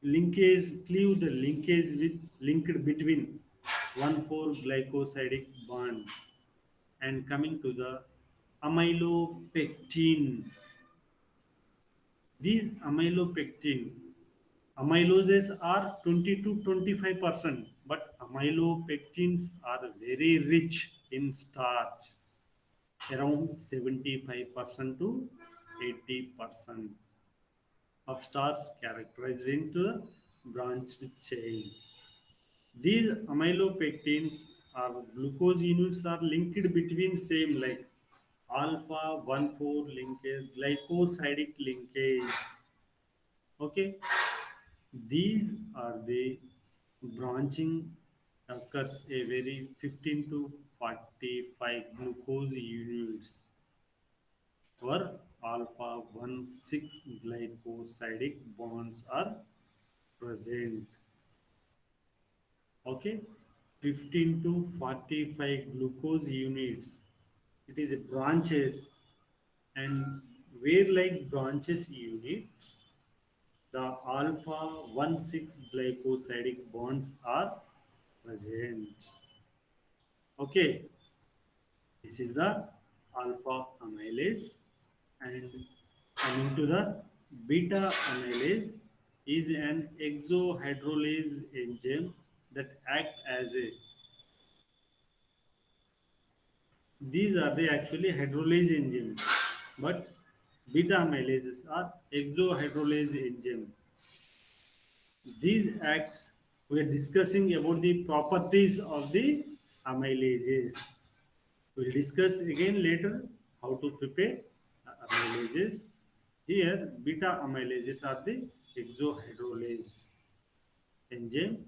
linkage cleave the linkage with linked between 1,4 glycosidic bond. And coming to the amylopectin, these amyloses are 20 to 25%, but amylopectins are very rich in starch, around 75% to 80% of starch characterized into the branched chain. These amylopectins or glucose units are linked between same like alpha 1,4 linkage, glycosidic linkage. Okay, these are the branching occurs a very 15 to 45 glucose units or alpha 1,6 glycosidic bonds are present. Okay, 15 to 45 glucose units. It is a branches, and where like branches units, the alpha 1,6 glycosidic bonds are present. Okay, this is the alpha amylase. And coming to the beta amylase is an exohydrolase enzyme that act as a, these are the actually hydrolase enzymes, but beta amylases are exohydrolase enzyme. These acts, we are discussing about the properties of the amylases. We'll discuss again later how to prepare amylases. Here, beta amylases are the exohydrolase enzyme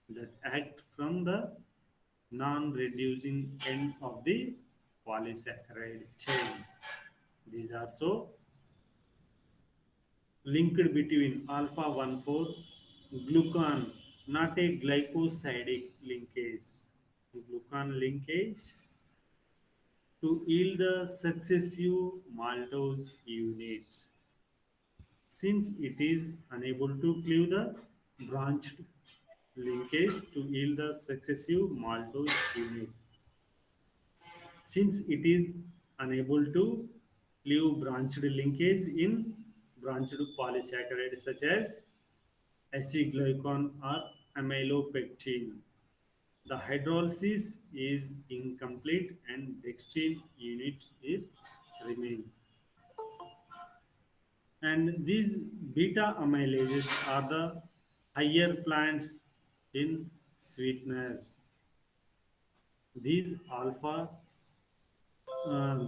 that act from the non-reducing end of the polysaccharide chain. These are so linked between alpha 1,4 glucan, not a glycosidic linkage. Glucan linkage to yield the successive maltose units. Since it is unable to cleave the branched linkage to yield the successive maltose unit. Since it is unable to cleave branched linkage in branched polysaccharides such as acetylglycan or amylopectin, the hydrolysis is incomplete and dextrin unit is remain. And these beta amylases are the higher plants in sweeteners. These alpha,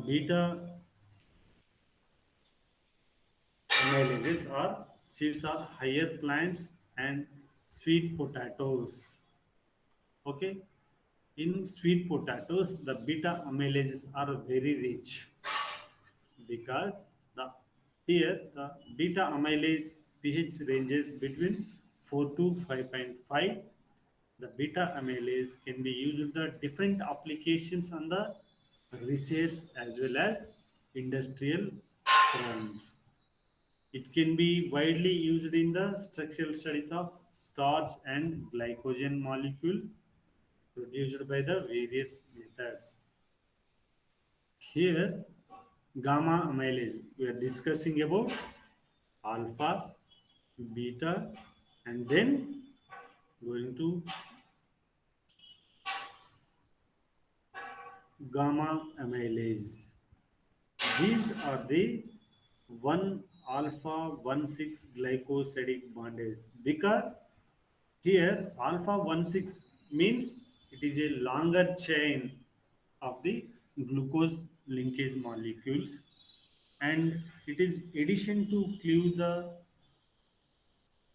beta amylases are seeds are higher plants and sweet potatoes. Okay, in sweet potatoes, the beta amylases are very rich because the here the beta amylase pH ranges between 4 to 5.5. The beta amylase can be used in the different applications on the research as well as industrial fronts. It can be widely used in the structural studies of starch and glycogen molecule produced by the various methods. Here, gamma amylase, we are discussing about alpha, beta, and then going to gamma amylase. These are the 1 alpha 1,6 glycosidic bondage because here alpha 1,6 means it is a longer chain of the glucose linkage molecules, and it is addition to cleave the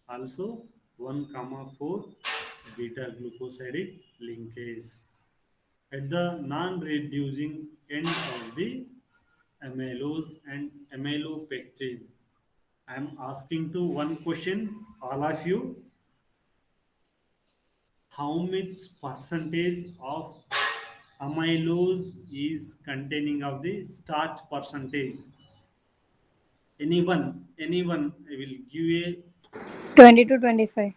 also 1 comma 4 beta glucosidic linkase at the non-reducing end of the amylose and amylopectin. I am asking to one question, all of you, how much percentage of amylose is containing of the starch percentage? Anyone, I will give a, 20 to 25.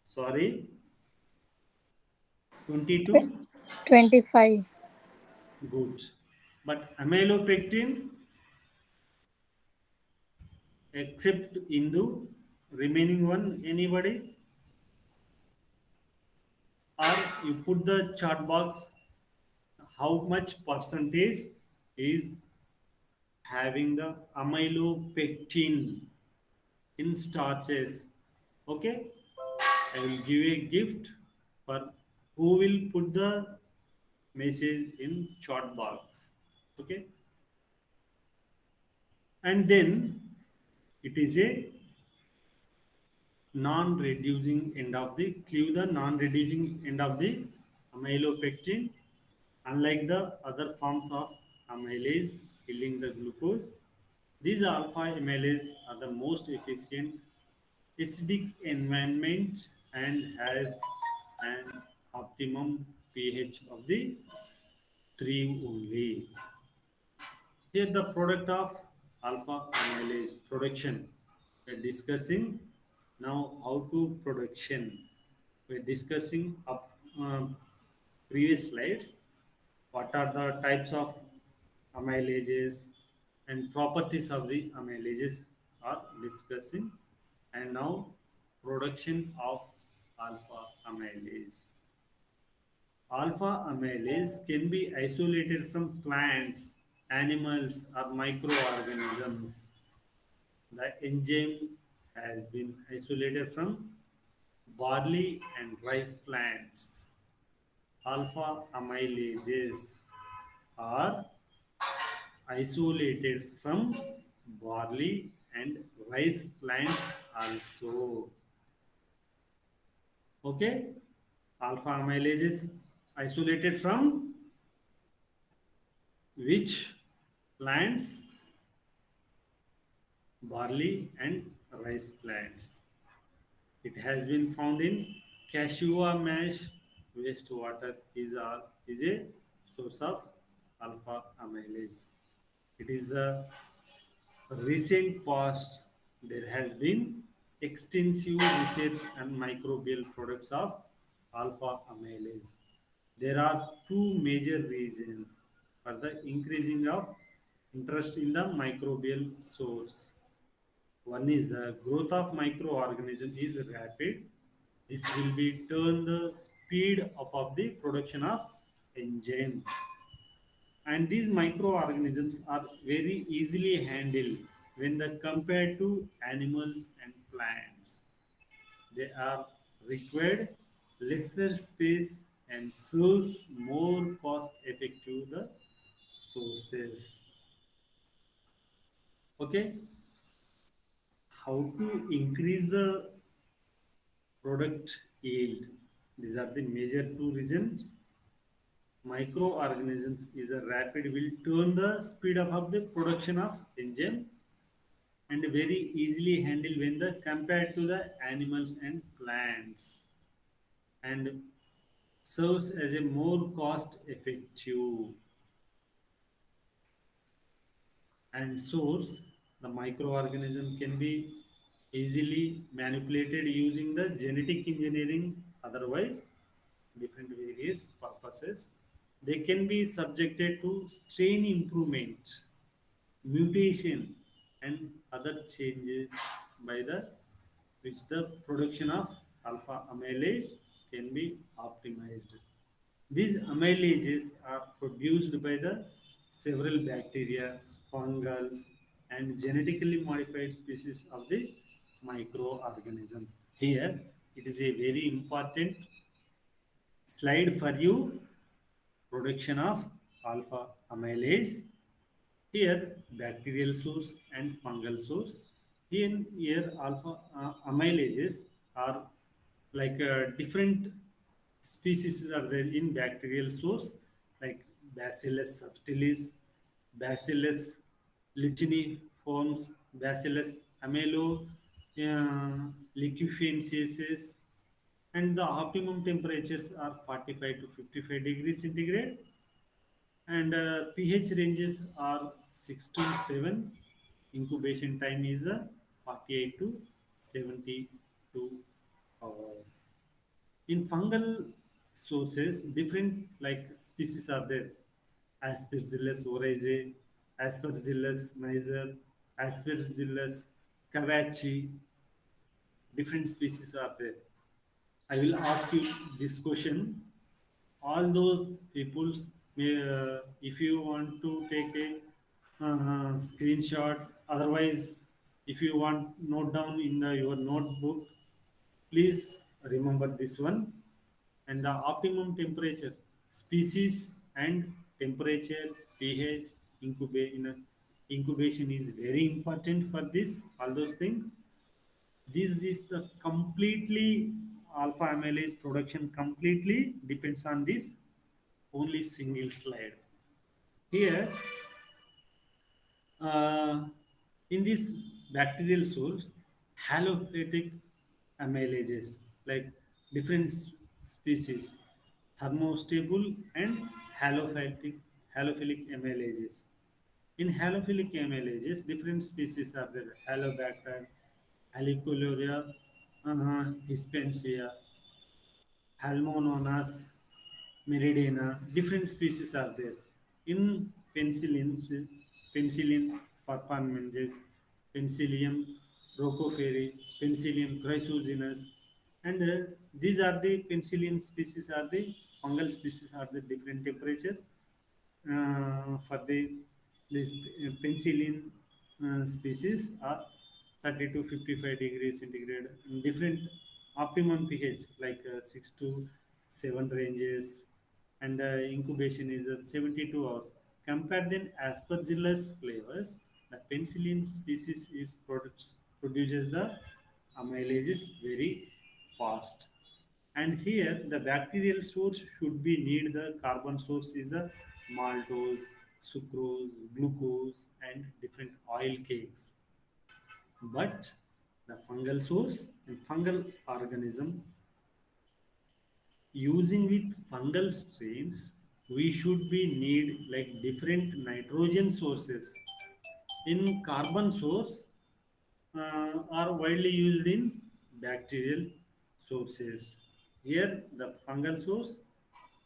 sorry, 22, 25. good. But amylopectin, except Indu, remaining one, anybody? Or you put the chart box, how much percentage is having the amylopectin in starches. Okay, I will give a gift for who will put the message in chat box. Okay, and then it is a non-reducing end of the cleave the non-reducing end of the amylopectin. Unlike the other forms of amylase killing the glucose, these alpha amylase are the most efficient acidic environment and has an optimum pH of the 3 only. Here the product of alpha amylase production. We are discussing now how to production. We are discussing up previous slides what are the types of amylases and properties of the amylases are discussing, and now production of alpha amylase. Alpha amylase can be isolated from plants, animals, or microorganisms. The enzyme has been isolated from barley and rice plants. Alpha amylases are isolated from barley and rice plants also. Okay, alpha amylase is isolated from which plants? Barley and rice plants. It has been found in cashew mash wastewater is a source of alpha amylase. It is the recent past there has been extensive research and microbial products of alpha amylase. There are two major reasons for the increasing of interest in the microbial source. One is the growth of microorganism is rapid. This will be turn the speed up of the production of enzyme. And these microorganisms are very easily handled when they compared to animals and plants. They are required lesser space and serves more cost effective the sources. Okay, how to increase the product yield? These are the major two reasons. Microorganisms is a rapid will turn the speed up of the production of enzyme and very easily handled when the compared to the animals and plants, and serves as a more cost effective and source. The microorganism can be easily manipulated using the genetic engineering, otherwise different various purposes. They can be subjected to strain improvement, mutation, and other changes by the which the production of alpha amylase can be optimized. These amylases are produced by the several bacteria, fungals, and genetically modified species of the microorganism. Here, it is a very important slide for you. Production of alpha amylase. Here, bacterial source and fungal source. Here alpha amylases are like different species are there in bacterial source, like Bacillus subtilis, Bacillus licheniforms, Bacillus amylo, liquefensis, and the optimum temperatures are 45 to 55 degrees centigrade, and pH ranges are 6 to 7. Incubation time is 48 to 72 hours. In fungal sources, different like species are there. Aspergillus oryzae, Aspergillus niger, Aspergillus cavacci, different species are there. I will ask you this question. All those peoples, if you want to take a screenshot, otherwise, if you want note down in your notebook, please remember this one. And the optimum temperature, species and temperature, pH, incubation is very important for this, all those things. This is the completely alpha amylase production completely depends on this only single slide. Here, uh, in this bacterial source, halophytic amylases, like different species, thermostable and halophilic, halophilic amylases. In halophilic amylases, different species are there. Halobacter, Helicolia, Hispansia, Halmononas, Meridana, different species are there. In Penicillium farfamensis, Penicillium rocoferri, Penicillium chrysogenus, and these are the Penicillium species are the fungal species are the different temperature for the this penicillin species are 30 to 55 degrees centigrade. Different optimum pH like 6 to 7 ranges, and incubation is 72 hours. Compared then Aspergillus flavors, the penicillin species is produces the amylases very fast. And here the bacterial source should be need the carbon source is the maltose, sucrose, glucose, and different oil cakes. But the fungal source and fungal organism using with fungal strains, we should be need like different nitrogen sources. In carbon source are widely used in bacterial sources. Here, the fungal source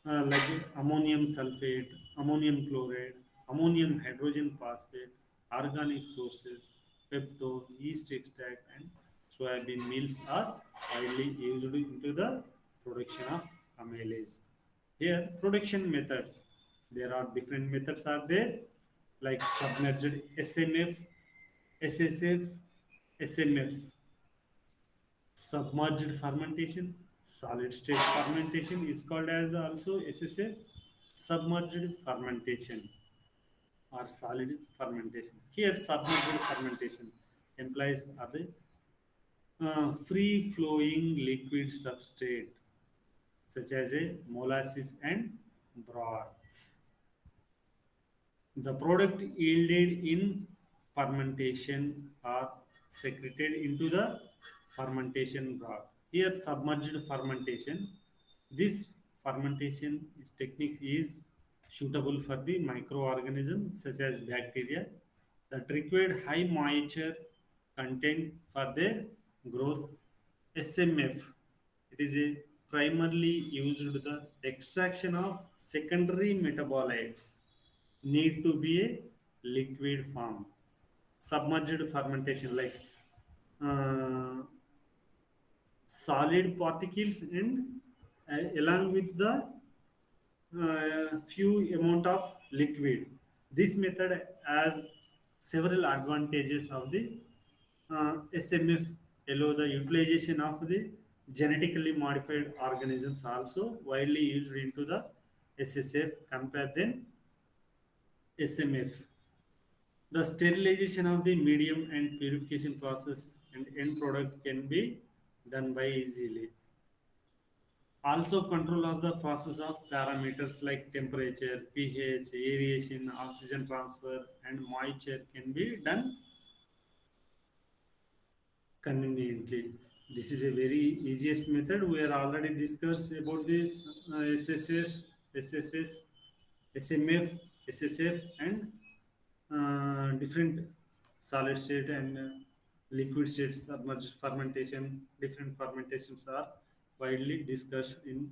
like ammonium sulfate, ammonium chloride, ammonium hydrogen phosphate, organic sources, peptone, yeast extract, and soybean meals are widely used into the production of amylase. Here, production methods. There are different methods are there, like submerged SMF, SSF, SMF, submerged fermentation, Solid state fermentation is called as also SSF, submerged fermentation or solid fermentation. Here, submerged fermentation implies other free flowing liquid substrate such as a molasses and broths. The product yielded in fermentation are secreted into the fermentation broth. Here, submerged fermentation. This fermentation technique is suitable for the microorganisms such as bacteria that require high moisture content for their growth. SMF. It is a primarily used to the extraction of secondary metabolites need to be a liquid form. Submerged fermentation like uh, solid particles and along with the few amount of liquid. This method has several advantages of the SMF allow the utilization of the genetically modified organisms also widely used into the SSF compare than SMF. The sterilization of the medium and purification process and end product can be done by easily. Also control of the process of parameters like temperature, pH, aeration, oxygen transfer and moisture can be done conveniently. This is a very easiest method. We are already discussed about this SSS, SSS, SMF, SSF and different solid state and liquid state submerged fermentation. Different fermentations are widely discussed in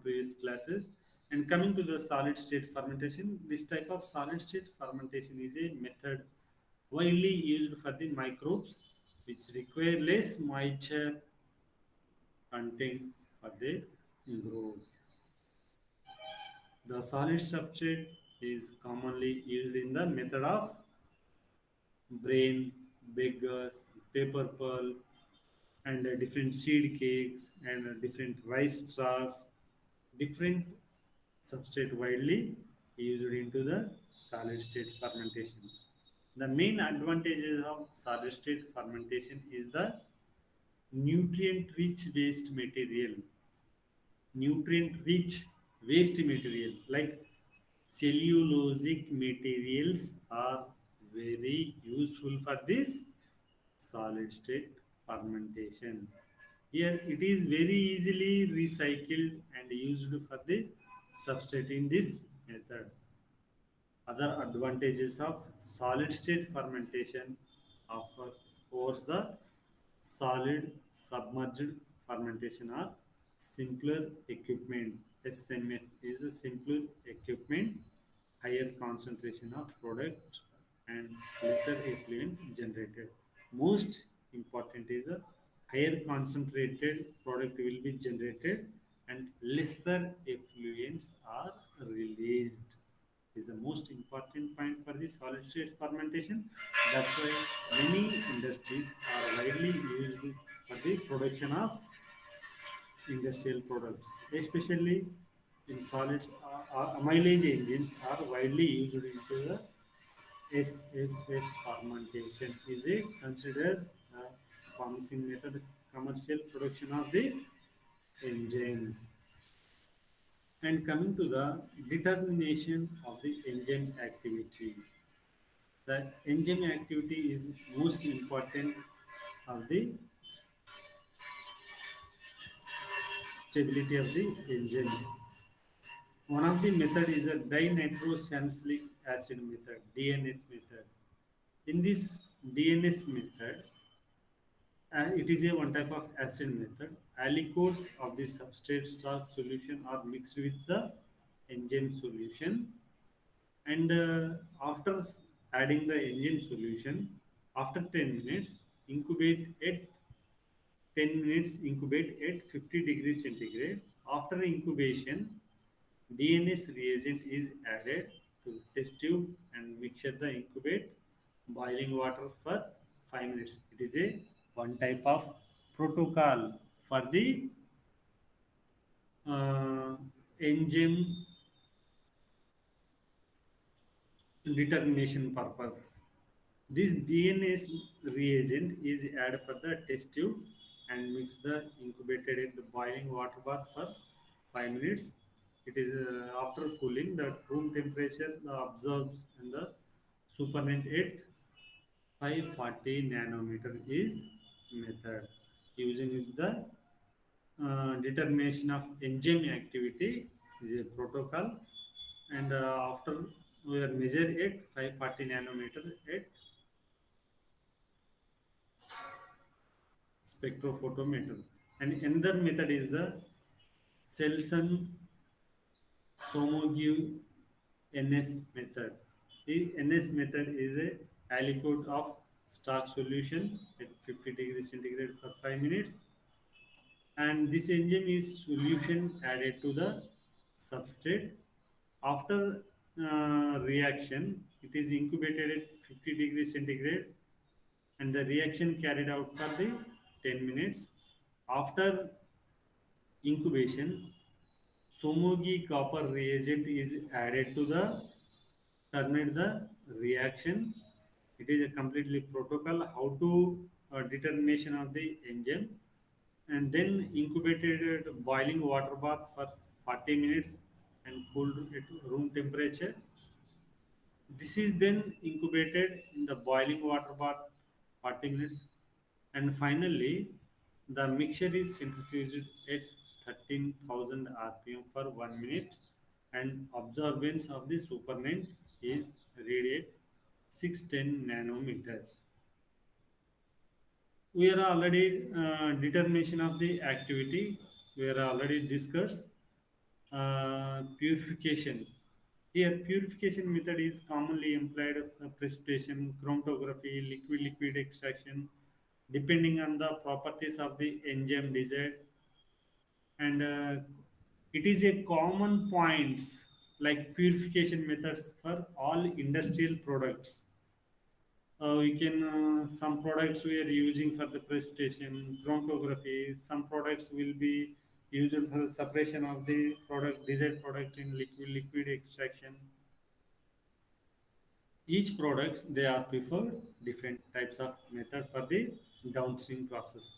previous classes. And coming to the solid state fermentation, this type of solid state fermentation is a method widely used for the microbes which require less moisture content for their growth. The solid substrate is commonly used in the method of brain, beggars, paper pearl, and different seed cakes and different rice straws, different substrate widely used into the solid state fermentation. The main advantages of solid state fermentation is the nutrient rich waste material. Nutrient rich waste material like cellulosic materials are very useful for this solid state fermentation. Here it is very easily recycled and used for the substrate in this method. Other advantages of solid state fermentation over the solid submerged fermentation are simpler equipment. SMF is a simpler equipment, higher concentration of product and lesser effluent generated. Most important is a higher concentrated product will be generated and lesser effluents are released is the most important point for the solid state fermentation. That's why many industries are widely used for the production of industrial products, especially in solids. Amylase engines are widely used into the SSF fermentation. Is a considered promising method commercial production of the enzymes. And coming to the determination of the enzyme activity. The enzyme activity is most important of the stability of the enzymes. One of the method is a dinitrosalicylic acid method, DNS method. In this DNS method, it is a one type of acid method. Aliquots of the substrate starch solution are mixed with the enzyme solution, and after adding the enzyme solution, after 10 minutes, incubate at 10 minutes, incubate at 50 degrees centigrade. After incubation, DNS reagent is added to test tube and mixture the incubate boiling water for 5 minutes. It is a one type of protocol for the enzyme determination purpose. This DNA reagent is added for the test tube and mix the incubated in the boiling water bath for 5 minutes. It is after cooling the room temperature the absorbs in the supernatant at 540 nanometer is method using the determination of enzyme activity is a protocol, and after we are measure at 540 nanometer at spectrophotometer. And another method is the Selson Somogue NS method. The NS method is a aliquot of starch solution at 50 degrees centigrade for 5 minutes, and this enzyme is solution added to the substrate. After reaction, it is incubated at 50 degrees centigrade and the reaction carried out for the 10 minutes. After incubation, Somogy copper reagent is added to the terminate the reaction. It is a completely protocol how to determination of the enzyme, and then incubated at boiling water bath for 40 minutes and cooled at room temperature. This is then incubated in the boiling water bath 40 minutes, and finally the mixture is centrifuged at 13,000 rpm for 1 minute, and absorbance of the supernatant is read at 610 nanometers. We are already determination of the activity. We are already discussed purification. Here, purification method is commonly employed precipitation, chromatography, liquid-liquid extraction, depending on the properties of the enzyme desired, and it is a common points like purification methods for all industrial products. We can some products we are using for the precipitation, chromatography. Some products will be used for the separation of the product, desired product in liquid extraction. Each products they are preferred different types of method for the downstream process.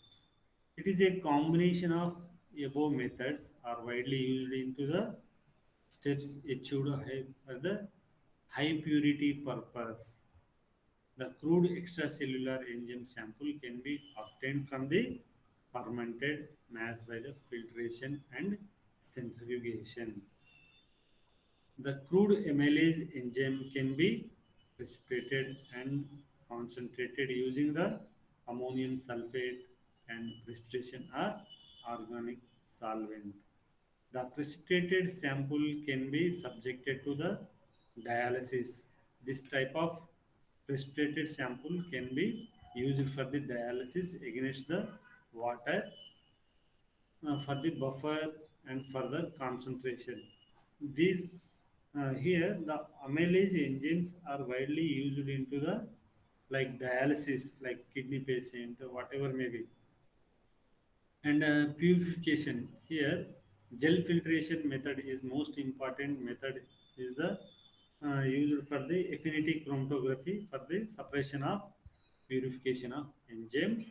It is a combination of above methods are widely used into the steps achieved for the high purity purpose. The crude extracellular enzyme sample can be obtained from the fermented mass by the filtration and centrifugation. The crude amylase enzyme can be precipitated and concentrated using the ammonium sulfate and precipitation or organic solvent. The precipitated sample can be subjected to the dialysis. This type of precipitated sample can be used for the dialysis against the water for the buffer and further concentration. These here the amylase enzymes are widely used into the like dialysis, like kidney patient, whatever may be, and purification. Here, gel filtration method is most important method is the used for the affinity chromatography for the separation of purification of enzyme.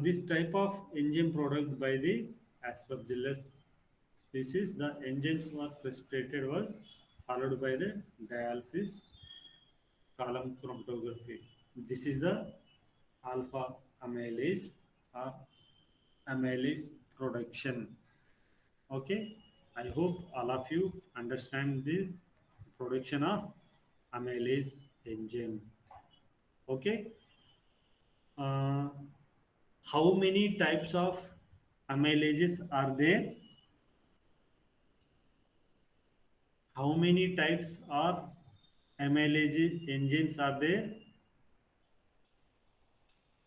This type of enzyme product by the Aspergillus species, the enzymes were precipitated was followed by the dialysis column chromatography. This is the alpha amylase or amylase production. Okay, I hope all of you understand the production of amylase enzyme. Okay, uh, how many types of amylases are there? How many types of amylase enzymes are there?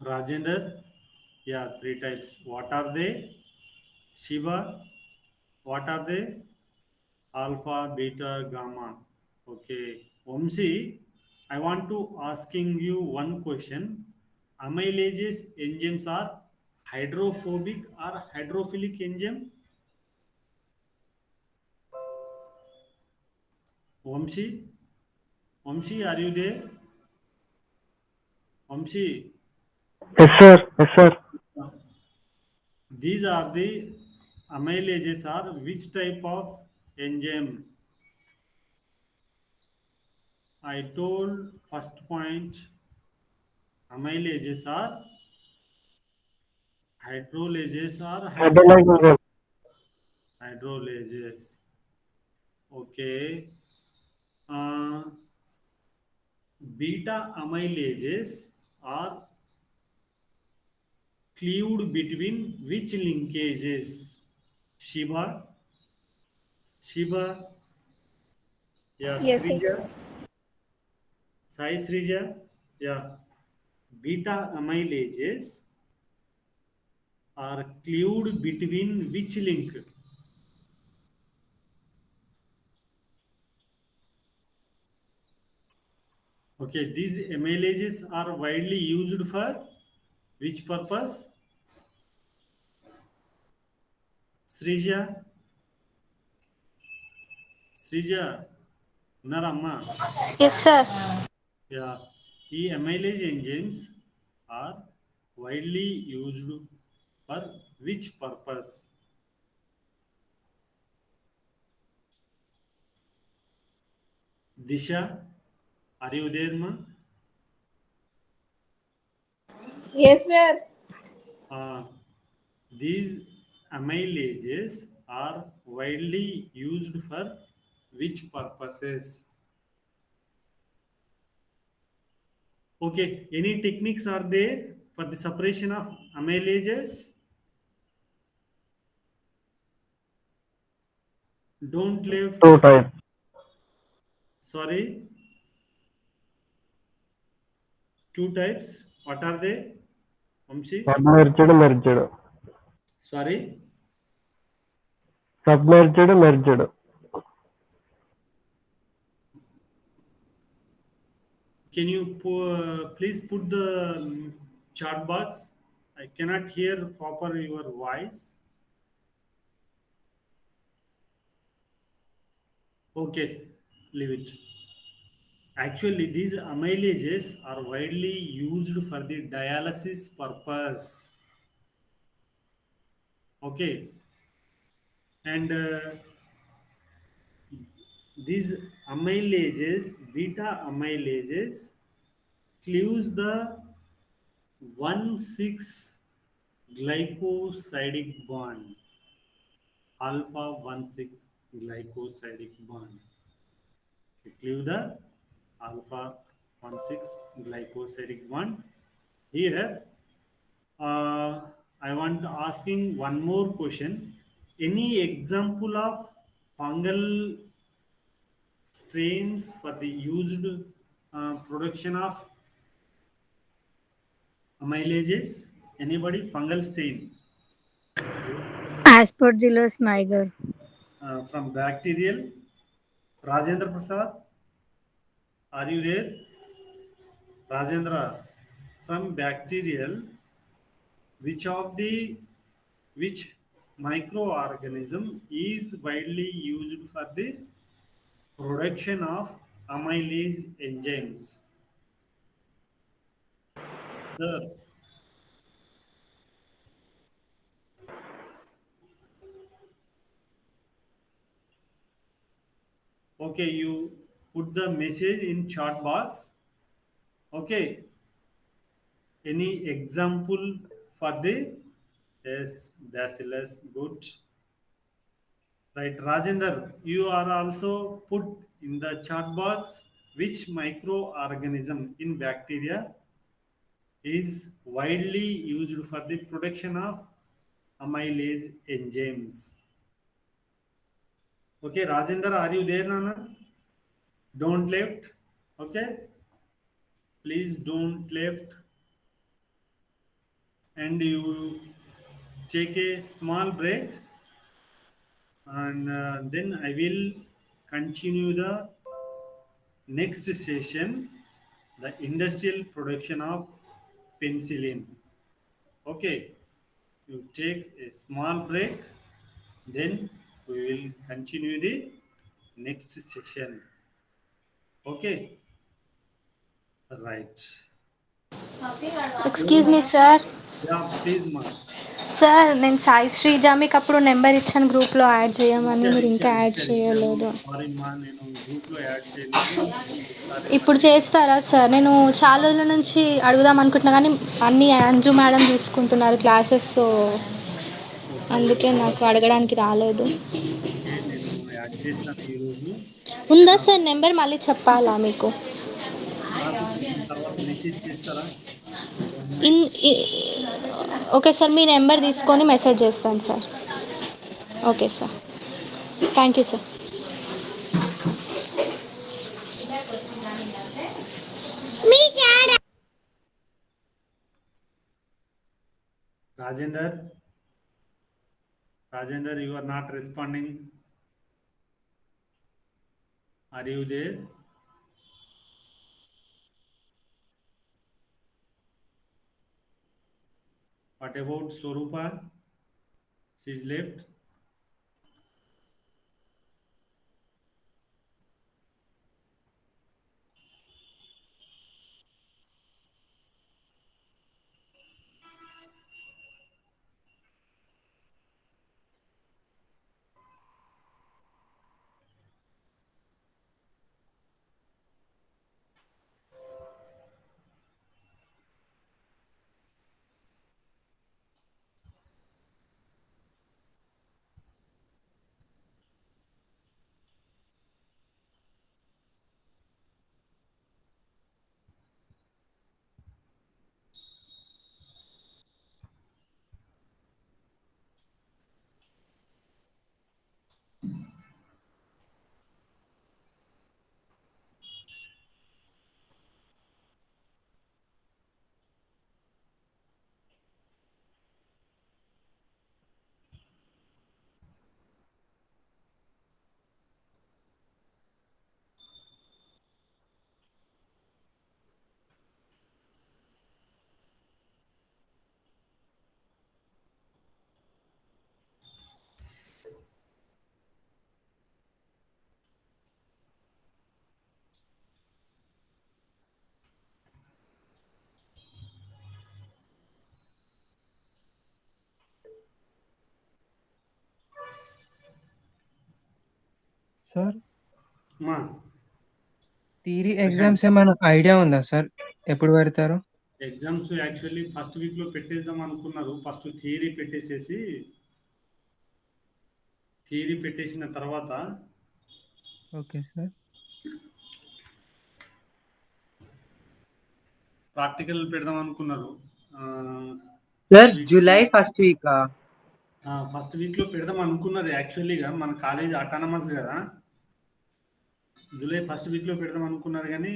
Rajender, yeah, three types. What are they? Shiva, what are they? Alpha, beta, gamma. Okay. Vamsi, I want to asking you one question. Amylases enzymes are hydrophobic or hydrophilic enzyme? Vamshi, are you there? Vamshi, Yes, sir. Yes, sir. these are the amylases are which type of enzyme? I told first point amylases are hydrolases or Hydrolyzing. hydrolases. Okay. Uh, beta amylases are cleaved between which linkages? Shiba, Shiba, yeah, Yes, sir. Srija, Sai Srija, yeah. Beta amylases are cleaved between which link? Okay, these amylases are widely used for which purpose? Srija, Srija, Narama. Yes, sir. Yeah, the amylase enzymes are widely used for which purpose? Disha, are you there, ma? Yes, sir. Uh, these amylases are widely used for which purposes? Okay, any techniques are there for the separation of amylases? Don't left. Two types. Sorry, two types. What are they? Vamshi? Submerged, merged. Sorry. Submerged, merged. Can you please put the chat box? I cannot hear proper your voice. Okay, leave it. Actually, these amylases are widely used for the dialysis purpose. Okay, and these amylases, beta amylases, cleaves the 1,6 glycosidic bond, alpha 1,6 glycosidic bond. They cleave the alpha 1,6 glycosidic bond. Here, I want asking one more question. Any example of fungal strains for the used production of amylases? Anybody? Fungal strain Aspergillus niger. from bacterial? Rajendra Prasad, are you there? Rajendra, from bacterial, which of the which microorganism is widely used for the production of amylase enzymes? Sir, okay, you put the message in chat box. Okay, any example for the yes, bacillus? Good. Right, Rajender, you are also put in the chat box which microorganism in bacteria is widely used for the production of amylase enzymes. Okay, Rajender, are you there, Nana? Don't left. Okay, please don't left, and you take a small break, and then I will continue the next session, the industrial production of penicillin. Okay, you take a small break, then we will continue the next session. Okay, right. Excuse me sir. Yeah, please, ma. Sir నేను సాయి శ్రీజ మీకు అప్పుడు number ఇచ్చాను గ్రూప్లో add చేయమని, మీరు ఇంకా add ఇచ్చాను. చేయలేదు. సారీ మా, నేను గ్రూప్ లో యాడ్ చేయలేదు. ఒకసారి ఇప్పుడు మళ్ళీ చేస్తారా సార్? నేను చాలా రోజుల నుంచి అడుగుదాం అనుకుంటున్నా కానీ అన్నీ అంజు మేడం తీసుకుంటున్నారు క్లాసెస్, సో ఓకే, అందుకే నాకు అడగడానికి రాలేదు. ఓకే, నేను యాడ్ చేస్తాను ఈరోజు. ఉందా సార్ నెంబర్? మళ్ళీ చెప్పాలా మీకు? నాకు దీని తర్వాత మెసేజ్ చేస్తారా? In okay sir, me number తీసుకొని మెసేజ్ చేస్తాను sir. Okay sir, thank you sir. Rajender, Rajender, you are not responding. Are you there? What about Swarupa? She's left. Sir Ma, theory exams ఏమైనా idea ఉందా sir? ఎప్పుడు పెడతారు? Exams actually first week లో పెట్టేద్దాం అనుకున్నారు. First theory పెట్టేసిన తర్వాత okay sir. Practical పెడదాం అనుకున్నారు. Sir July first week. First week లో పెడదాం అనుకున్నారు. యాక్చువల్లీగా మన కాలేజ్ అటానమస్ కదా, జూలై ఫస్ట్ వీక్ లో పెడదాం అనుకున్నారు. కానీ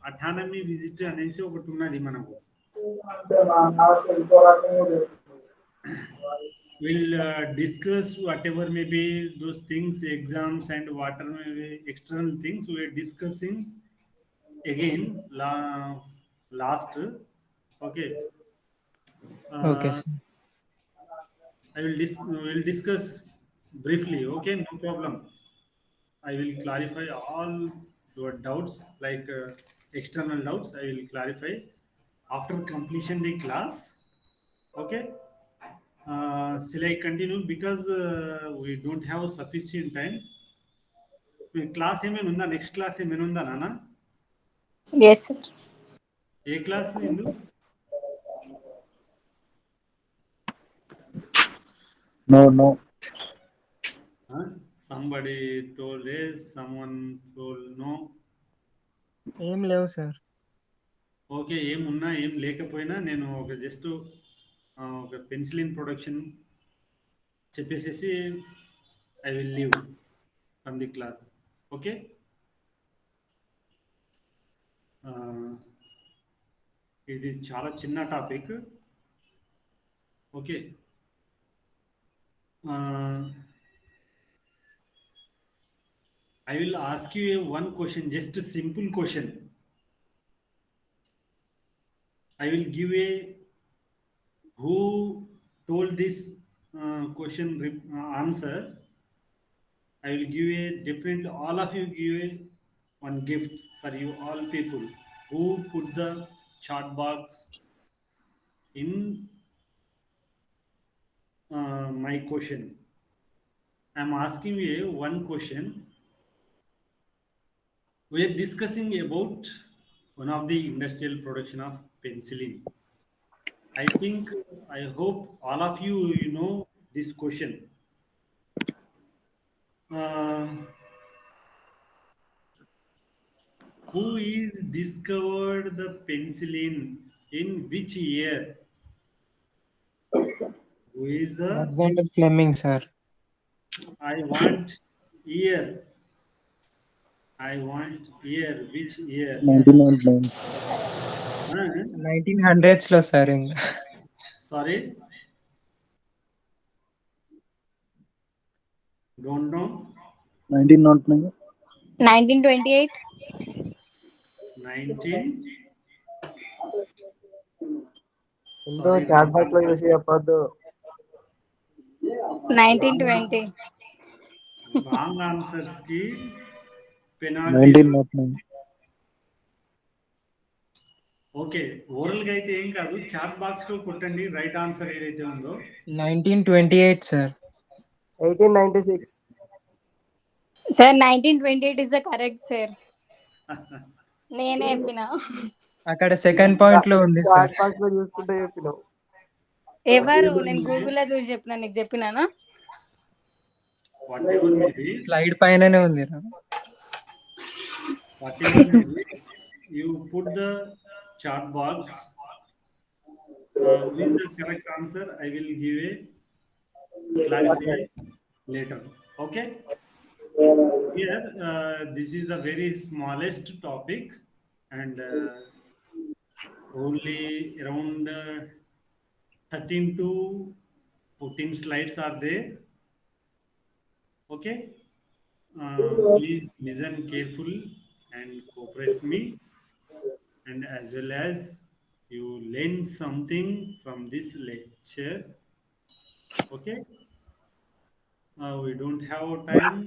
అటానమీ విజిట్ అనేసి ఒకటి ఉన్నది మనకు. We'll discuss whatever may be those things, exams and whatever may be external things. We're discussing again last. Okay. Okay sir. We'll discuss briefly. Okay, no problem. I will clarify all your doubts, like external doubts. I will clarify after completion the class. Okay. Shall I continue? Because we don't have sufficient time. Class ఏమైనా ఉందా? Next class ఏమైనా ఉందా నాన్న? Yes sir. ఏ class ఇందు? No. Somebody told yes, someone told no. ఏం లేవు sir. Okay, ఏమున్నా ఏం లేకపోయినా నేను ఒక జస్ట్ ఒక పెన్సిలిన్ ప్రొడక్షన్ చెప్పేసేసి I will leave from the class. Okay, ఇది చాలా చిన్న topic. Okay, I will ask you one question, just a simple question. I will give a who told this question answer. I will give a different, all of you give a one gift for you all people who put the chat box in my question. I'm asking you one question. We are discussing about one of the industrial production of penicillin. I think, I hope all of you know this question. Uh, who is discovered the penicillin in which year? Who is the? Alexander Fleming, sir. I want year. I want year. Which year? 1999. Huh? 1900s లో sir ఇంకా Sorry, don't know. 1909. 1928. 19. ముందు Sorry, chat wrong box లో answer. చూసి చెప్పొద్దు. 1920. Wrong answers ki penalty. 1909. Okay, oral గా అయితే ఏం కాదు, చాట్ బాక్స్ లో కొట్టండి రైట్ ఆన్సర్ ఏదైతే ఉందో. 1928 sir. 1896. Sir, 1928 is the correct, sir. నేనే చెప్పిన. అక్కడ సెకండ్ పాయింట్ లో ఉంది సార్. చాట్ బాక్స్ లో చూసుకుంటే చెప్పినావు. ఎవరు? నేను గూగుల్లో చూసి చెప్పిన, నీకు చెప్పినానా? Whatever may be, స్లైడ్ పైననే ఉంది. whatever may be, you put the chat box. Who is the correct answer? I will give a clarify later. Okay. Here, this is the very smallest topic, and only around 13 to 14 slides are there. Okay. Please listen carefully and cooperate me, and as well as you learn something from this lecture. Okay. We don't have time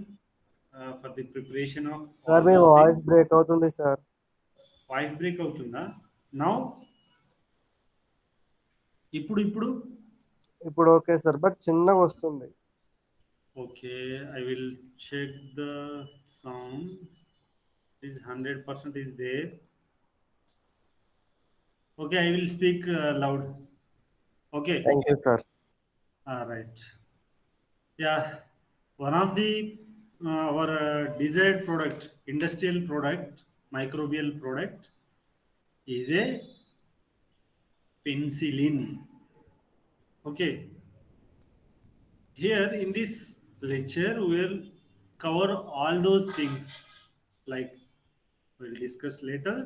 for the preparation of all sir మీ those voice things. Break అవుతుంది sir. Voice break అవుతుందా? Now ఇప్పుడు ఇప్పుడు ఇప్పుడు okay sir, but చిన్నగా వస్తుంది. Okay, I will check the sound. is 100% is there. Okay, I will speak loud. Okay. Thank you sir. Right. Yeah, one of the our desired product, industrial product, microbial product is a penicillin. Okay. Here in this lecture we will cover all those things, like we'll discuss later.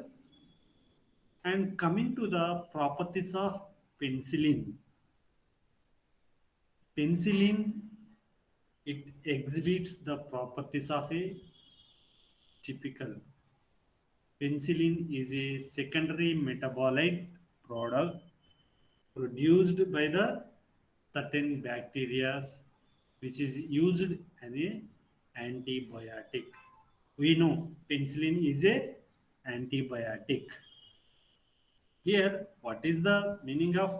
And coming to the properties of penicillin. Penicillin, it exhibits the properties of a typical. Penicillin is a secondary metabolite product produced by the certain bacteria which is used as a antibiotic. We know penicillin is a antibiotic. Here, what is the meaning of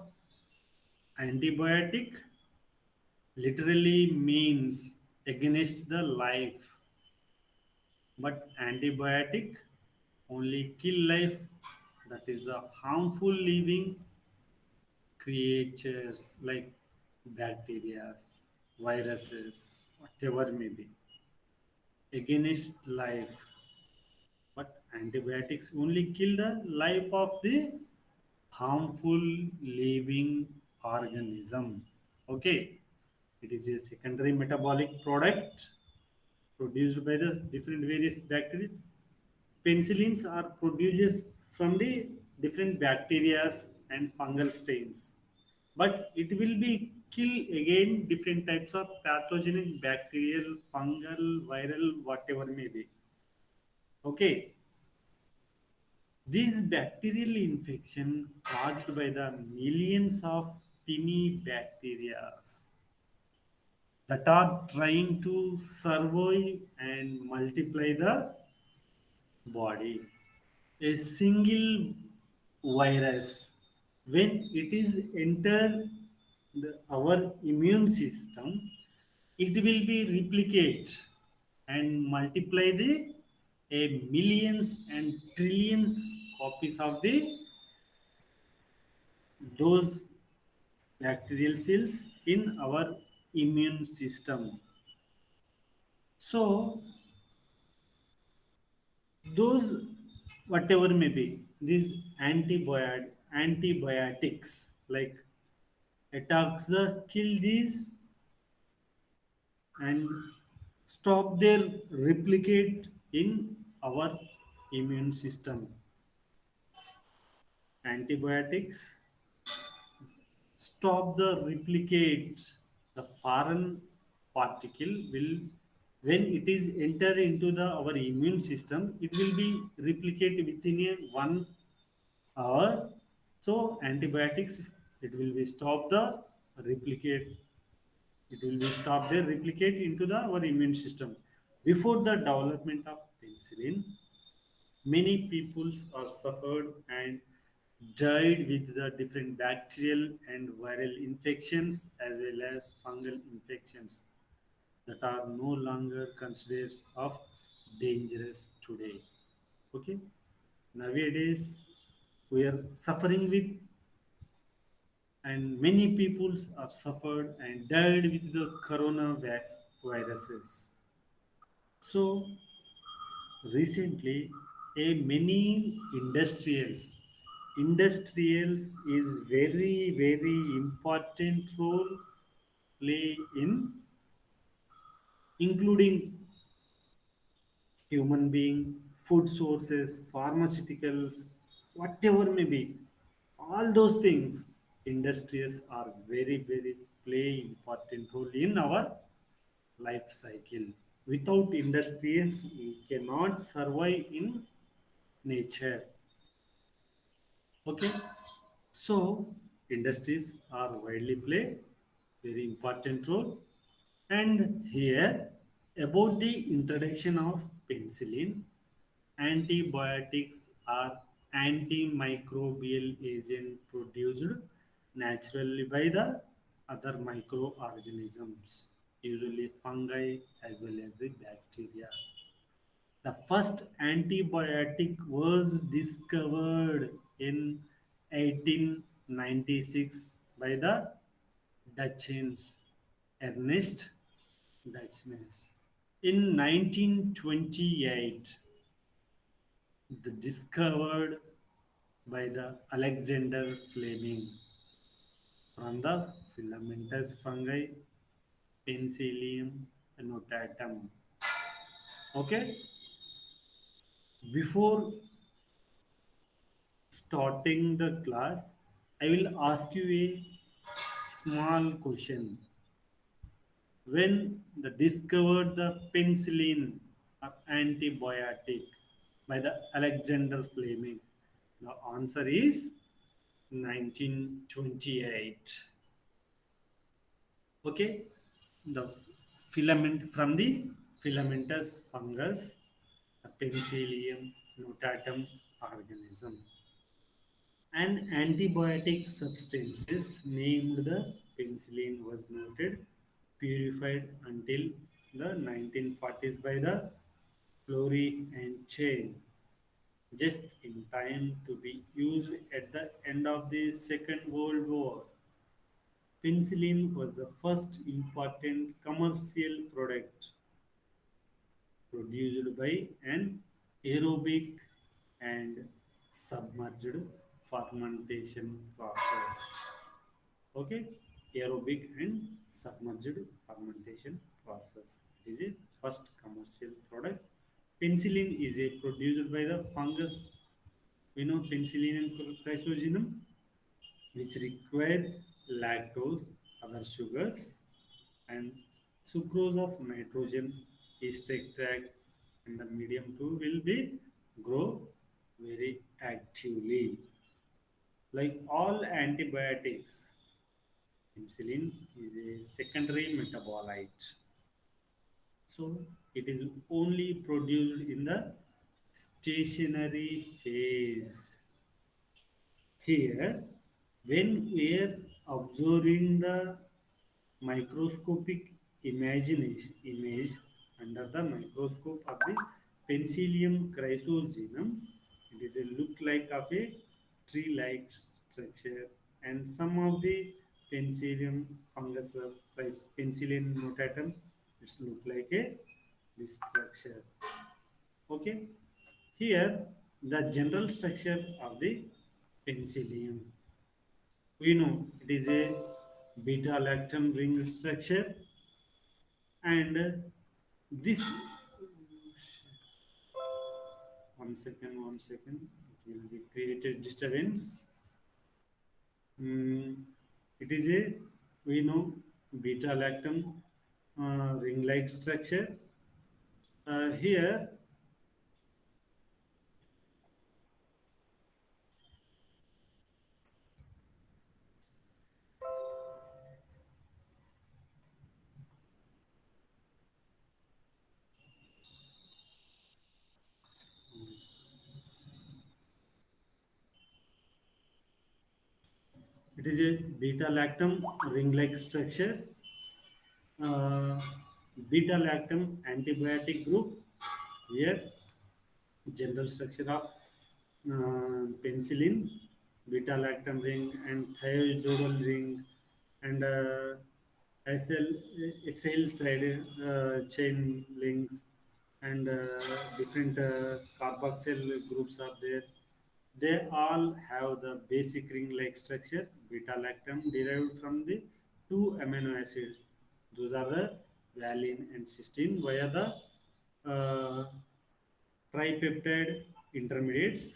antibiotic? Literally means against the life, but antibiotic only kill life, that is the harmful living creatures like bacteria, viruses, whatever may be, against life. But antibiotics only kill the life of the harmful living organism. Okay. It is a secondary metabolic product produced by the different various bacteria. Penicillins are produced from the different bacteria and fungal strains, but it will be kill again different types of pathogenic bacterial, fungal, viral, whatever may be. Okay. This bacterial infection caused by the millions of tiny bacteria that are trying to survive and multiply the body. A single virus, when it is enter our immune system, it will be replicate and multiply the a millions and trillions copies of the those bacterial cells in our immune system. So those whatever may be these antibiotics like attacks the kill these and stop their replicate in our immune system. Antibiotics stop the replicate the foreign particle will when it is enter into the our immune system it will be replicate within a 1 hour. So antibiotics it will be stop the replicate, it will be stop their replicate into the our immune system. Before the development of penicillin, many peoples are suffered and died with the different bacterial and viral infections as well as fungal infections that are no longer considered of dangerous today. Okay, nowadays we are suffering with and many peoples are suffered and died with the viruses. So recently a many industrials is very important role play in including human being food sources pharmaceuticals whatever may be all those things industries are very play important role in our life cycle. Without industries we cannot survive in nature. Okay, so industries are widely play very important role. And here about the introduction of penicillin, antibiotics are antimicrobial agent produced naturally by the other microorganisms, usually fungi as well as the bacteria. The first antibiotic was discovered in 1896 by the Dutchess Ernest Dutchess. In 1928, the discovered by the Alexander Fleming from the filamentous fungi Penicillium notatum. Okay, before starting the class, I will ask you a small question. When the discovered the penicillin antibiotic by the Alexander Fleming, the answer is 1928. Okay, the filament from the filamentous fungus, the Penicillium notatum organism. An antibiotic substances named the penicillin was noted purified until the 1940s by the Fleury and Chain, just in time to be used at the end of the Second World War. Penicillin was the first important commercial product produced by an aerobic and submerged fermentation process. Okay, aerobic and submerged fermentation process is a first commercial product. Penicillin is a produced by the fungus. We know penicillin and chrysogenum, which require lactose, other sugars, and sucrose of nitrogen is extract and the medium too will be grow very actively. Like all antibiotics, insulin is a secondary metabolite. So it is only produced in the stationary phase. Here, when we are observing the microscopic image under the microscope of the Penicillium chrysogenum, it is a look like of a tree-like structure, and some of the Penicillium fungus, Penicillium notatum, it's look like a this structure. Okay, here the general structure of the penicillium. We know it is a beta lactam ring structure, and this one second, it will be created disturbance. It is a, we know, beta lactam ring like structure. Here it is a beta lactam ring like structure. uh, Beta lactam antibiotic group. Here, general structure of penicillin, beta lactam ring, and thiazolidine ring, and SL side chain links, and different carboxyl groups are there. They all have the basic ring-like structure. Beta lactam derived from the two amino acids. Those are the valine and cysteine via the tripeptide intermediates.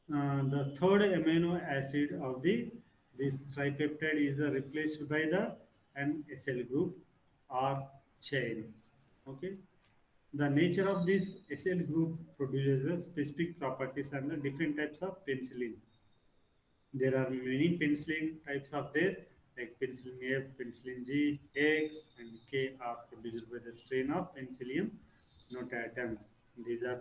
The third amino acid of the this tripeptide is replaced by the an SL group or chain. Okay, the nature of this SL group produces the specific properties and the different types of penicillin. There are many penicillin types of there, like penicillin F, penicillin G, X, and K are produced by the strain of Penicillium notatum. These are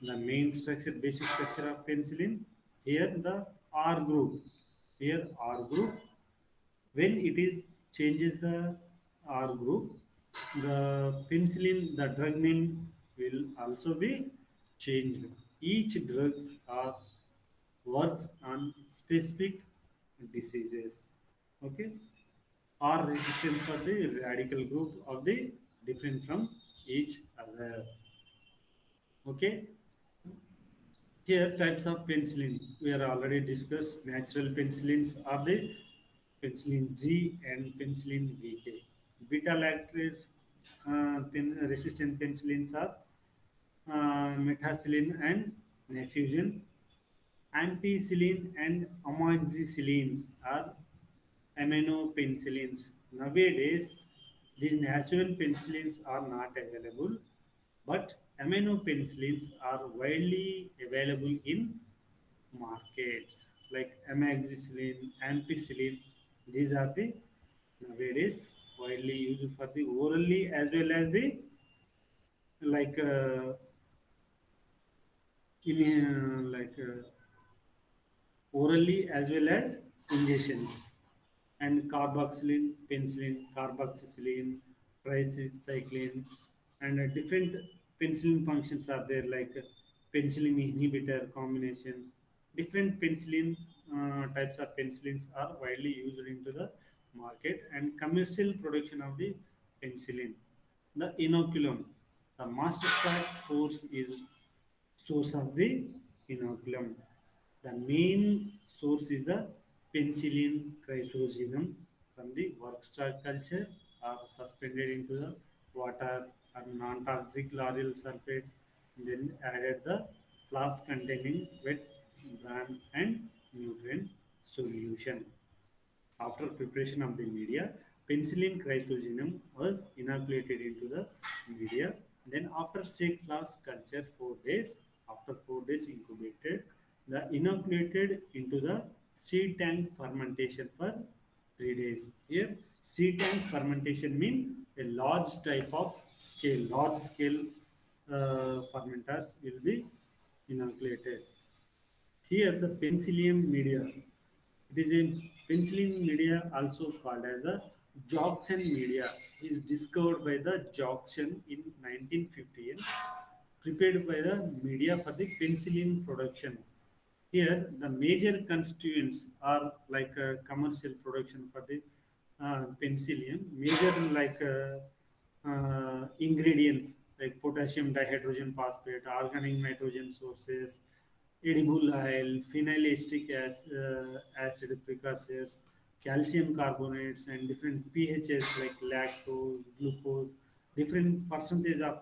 the main structure, basic structure of penicillin. Here the R group. Here R group, when it is changes the R group, the penicillin, the drug name will also be changed. Each drugs are works on specific diseases. Okay, are resistant for the radical group of the different from each other. Okay, here types of penicillin we are already discussed. Natural penicillins are the penicillin G and penicillin VK. Beta lactam resistant penicillins are methicillin and nefusion. Ampicillin and amoxicillins are aminopenicillins. Nowadays, these natural penicillins are not available, but aminopenicillins are widely available in markets like amoxicillin, ampicillin. These are the nowadays widely used for the orally as well as the like in orally as well as injections, and carboxylin, penicillin, carboxycillin, tricycline, and different penicillin functions are there like penicillin inhibitor combinations. Different penicillin types of penicillins are widely used into the market and commercial production of the penicillin. The inoculum, the master track spores is source of the inoculum. The main source is the Penicillium chrysogenum from the workstar culture are suspended into the water and non-toxic lauryl sulfate, then added the flask containing wet bran and nutrient solution. After preparation of the media, penicillin chrysogenum was inoculated into the media. Then after sac flask culture 4 days, after 4 days incubated, the inoculated into the seed tank fermentation for 3 days. Here, seed tank fermentation means a large type of scale, large scale fermenters will be inoculated. Here, the penicillium media. It is a penicillin media, also called as a Joxen media, is discovered by the Joxen in 1950 prepared by the media for the penicillin production. Here, the major constituents are like commercial production for the penicillin. Major like ingredients like potassium dihydrogen phosphate, organic nitrogen sources, edible oil, acid precursors, calcium carbonates, and different pHs like lactose, glucose. Different percentage of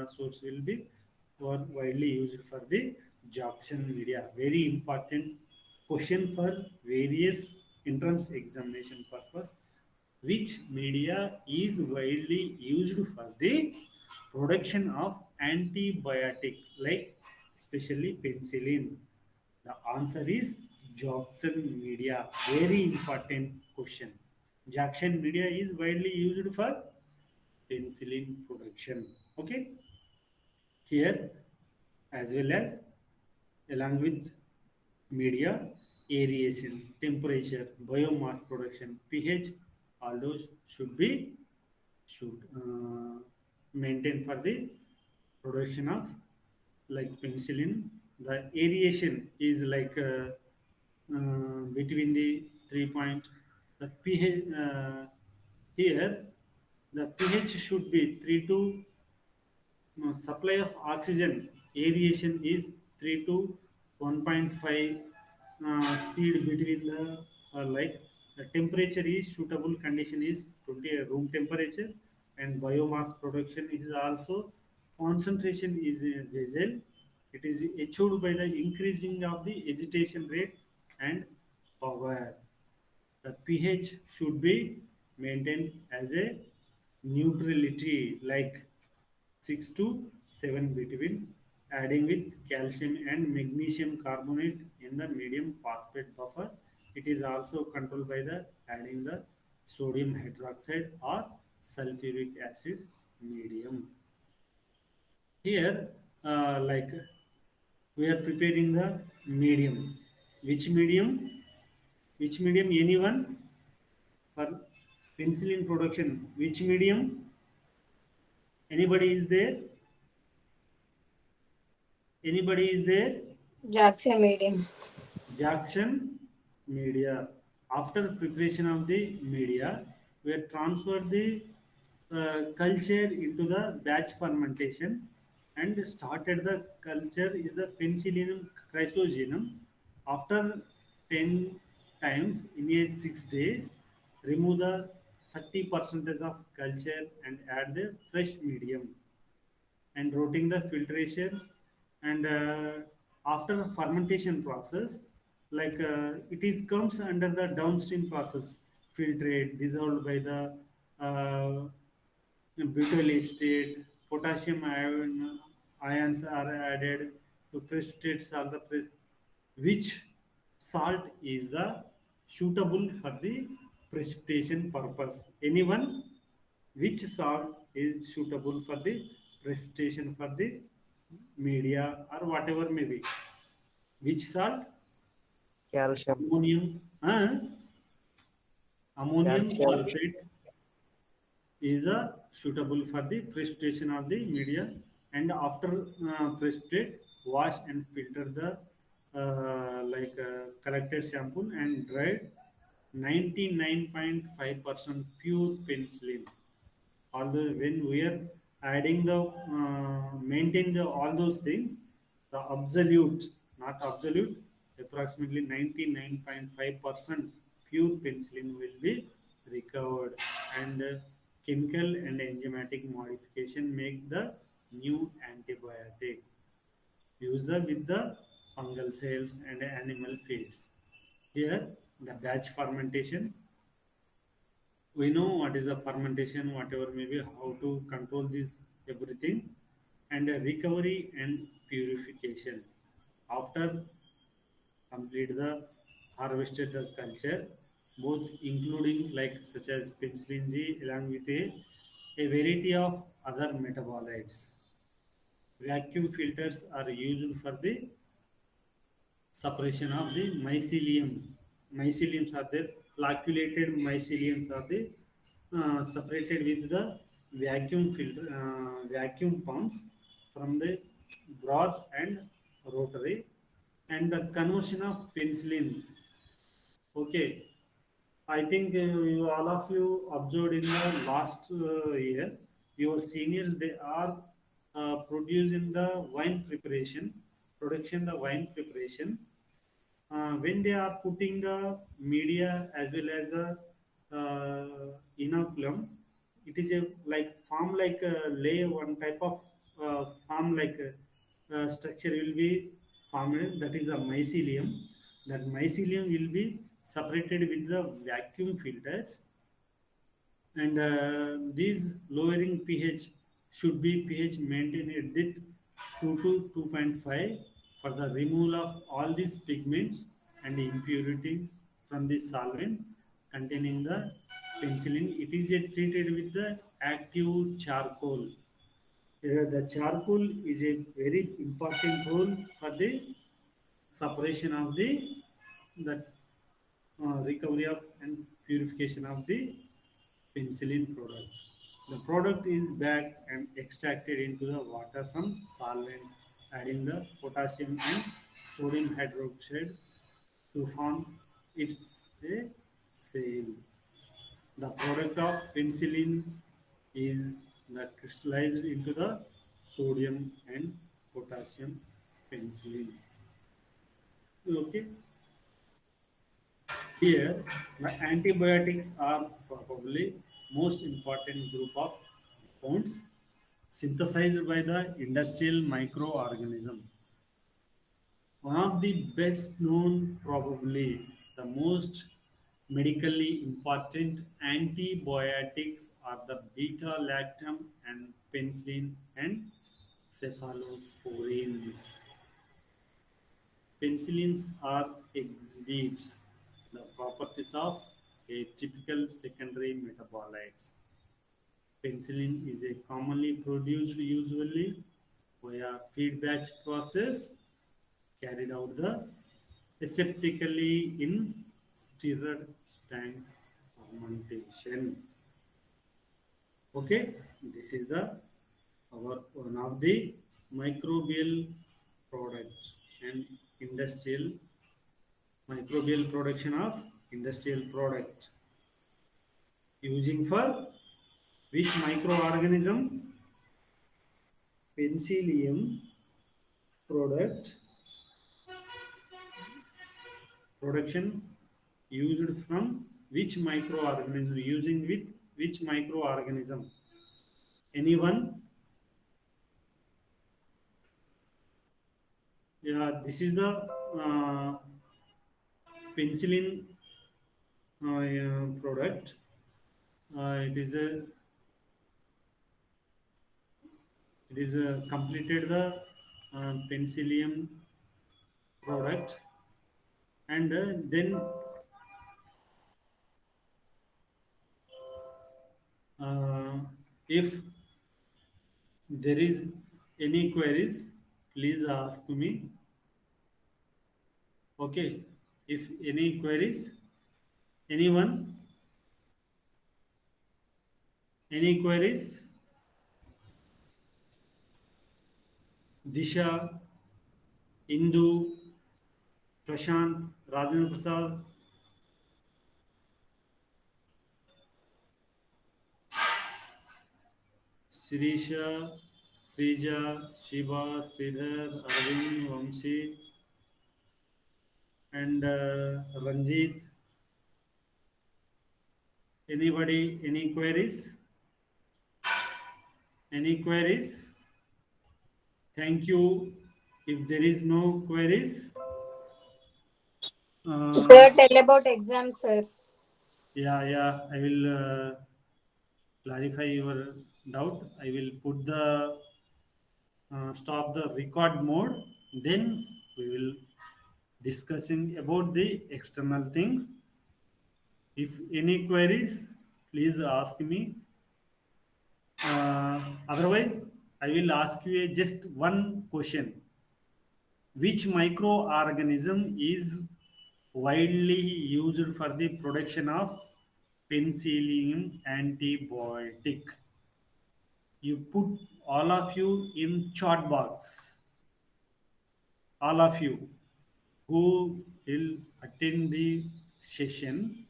source will be or widely used for the Jackson media. Very important question for various entrance examination purpose. Which media is widely used for the production of antibiotic, like especially penicillin? The answer is Jackson media. Very important question. Jackson media is widely used for penicillin production. Okay. Here, as well as along with media, aeration, temperature, biomass production, pH, all those should maintain for the production of like penicillin. The aeration is like between the 3 point. The pH here the pH should be 3 to no, supply of oxygen aeration is 3 to 1.5 speed between the like the temperature is suitable condition is 20 room temperature, and biomass production is also concentration is a vessel. It is achieved by the increasing of the agitation rate and power. The pH should be maintained as a neutrality like 6 to 7 between, adding with calcium and magnesium carbonate in the medium phosphate buffer. It is also controlled by the adding the sodium hydroxide or sulfuric acid medium. Here, like we are preparing the medium. Which medium? Which medium? Anyone for penicillin production? Which medium? Anybody is there? Anybody is there? Jackson medium. Jackson media. After preparation of the media, we have transferred the culture into the batch fermentation and started the culture is the penicillium chrysogenum. After 10 times in a 6 days, remove the 30% of culture and add the fresh medium and routing the filtrations, and after fermentation process like it is comes under the downstream process, filtrate dissolved by the uh, butyl acetate, potassium ions are added to precipitate salt. Which salt is the suitable for the precipitation purpose? Anyone? Which salt is suitable for the precipitation for the media or whatever may be? Which salt? Calcium. Ammonium Calcium. sulfate is suitable for the precipitation of the media, and after precipitate, wash and filter the collected sample and dried 99.5% pure penicillin. Although when we are adding the maintain the all those things, the absolute, not absolute, approximately 99.5% pure penicillin will be recovered, and chemical and enzymatic modification make the new antibiotic. Use the with the fungal cells and animal feeds. Here the batch fermentation. We know what is a fermentation, whatever maybe how to control this everything, and recovery and purification. After complete the harvested the culture, both including like such as penicillin G along with a variety of other metabolites. vacuum filters are used for the separation of the mycelium. Myceliums are there, flocculated myceliums are the separated with the vacuum filter, vacuum pumps from the broad and rotary, and the conversion of penicillin. Okay, I think all of you observed in the last year, your seniors they are producing the wine preparation, production the wine preparation. When they are putting the media as well as the inoculum, it is a like form like a lay one type of form like structure will be formed. That is the mycelium. That mycelium will be separated with the vacuum filters, and these lowering pH should be pH maintained at the 2 to 2.5 for the removal of all these pigments and impurities from the solvent containing the penicillin. It is treated with the active charcoal. The charcoal is a very important role for the separation of the recovery of and purification of the penicillin product. The product is bagged and extracted into the water from solvent, adding the potassium and sodium hydroxide to form its a sail. The product of penicillin is the crystallized into the sodium and potassium penicillin. Okay. Here, the antibiotics are probably most important group of compounds synthesized by the industrial microorganism. One of the best known, probably the most medically important antibiotics are the beta-lactam and penicillin and cephalosporins. Penicillins are exhibits the properties of a typical secondary metabolites. Penicillin is a commonly produced usually via feedback process carried out the aseptically in stirred tank fermentation. Okay, this is the our one of the microbial product and industrial microbial production of industrial product using for which microorganism penicillium product production used from which microorganism using with which microorganism anyone. Yeah, this is the penicillin product. It is completed the penicillium product, and then if there is any queries, please ask me. Okay, if any queries, anyone, any queries? Disha, Indu, Prashant, Rajendra Prasad. Sirisha, Srija, Shiva, Sridhar, Arvind, Vamshi, and Ranjit. Anybody, any queries? Any queries? Thank you. If there is no queries, Sir, tell about exam, sir. yeah, I will clarify your doubt. I will put the stop the record mode. Then we will discussing about the external things. If any queries, please ask me. Otherwise, I will ask you just one question. Which microorganism is widely used for the production of penicillin antibiotic? You put all of you in chat box. All of you who will attend the session,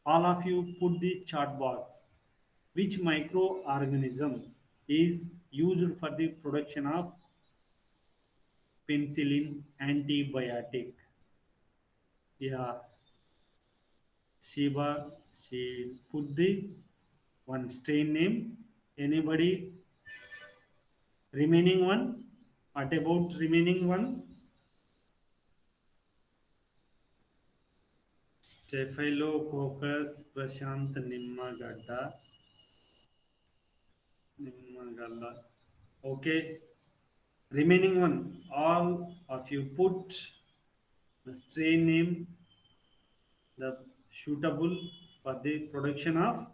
all of you put the chat box. Which microorganism is used for the production of penicillin antibiotic? Yeah, Shiva, she put the one strain name. Anybody remaining one? What about remaining one? Staphylococcus Prashant Nimmagalla. Okay, remaining one. All of you put the strain name, the suitable for the production of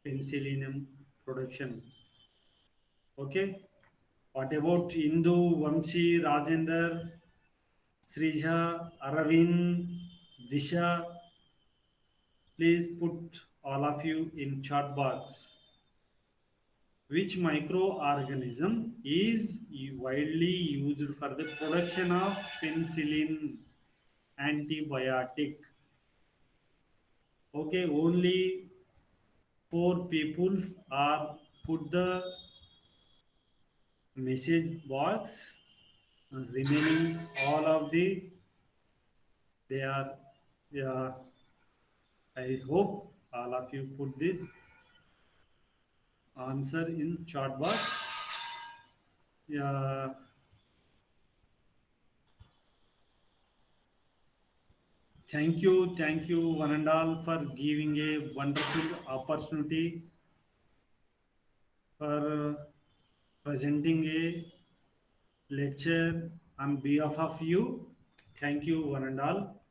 penicillinum production. Okay. What about Indu, Vamshi, Rajender, Srija, Aravind, Disha? Please put all of you in chat box. Which microorganism is widely used for the production of penicillin antibiotic? Okay, only 4 peoples are put the message box. Remaining all of the they are, yeah, I hope all of you put this answer in chat box. Yeah, thank you one and all for giving a wonderful opportunity for presenting a lecture on behalf of you. Thank you one and all.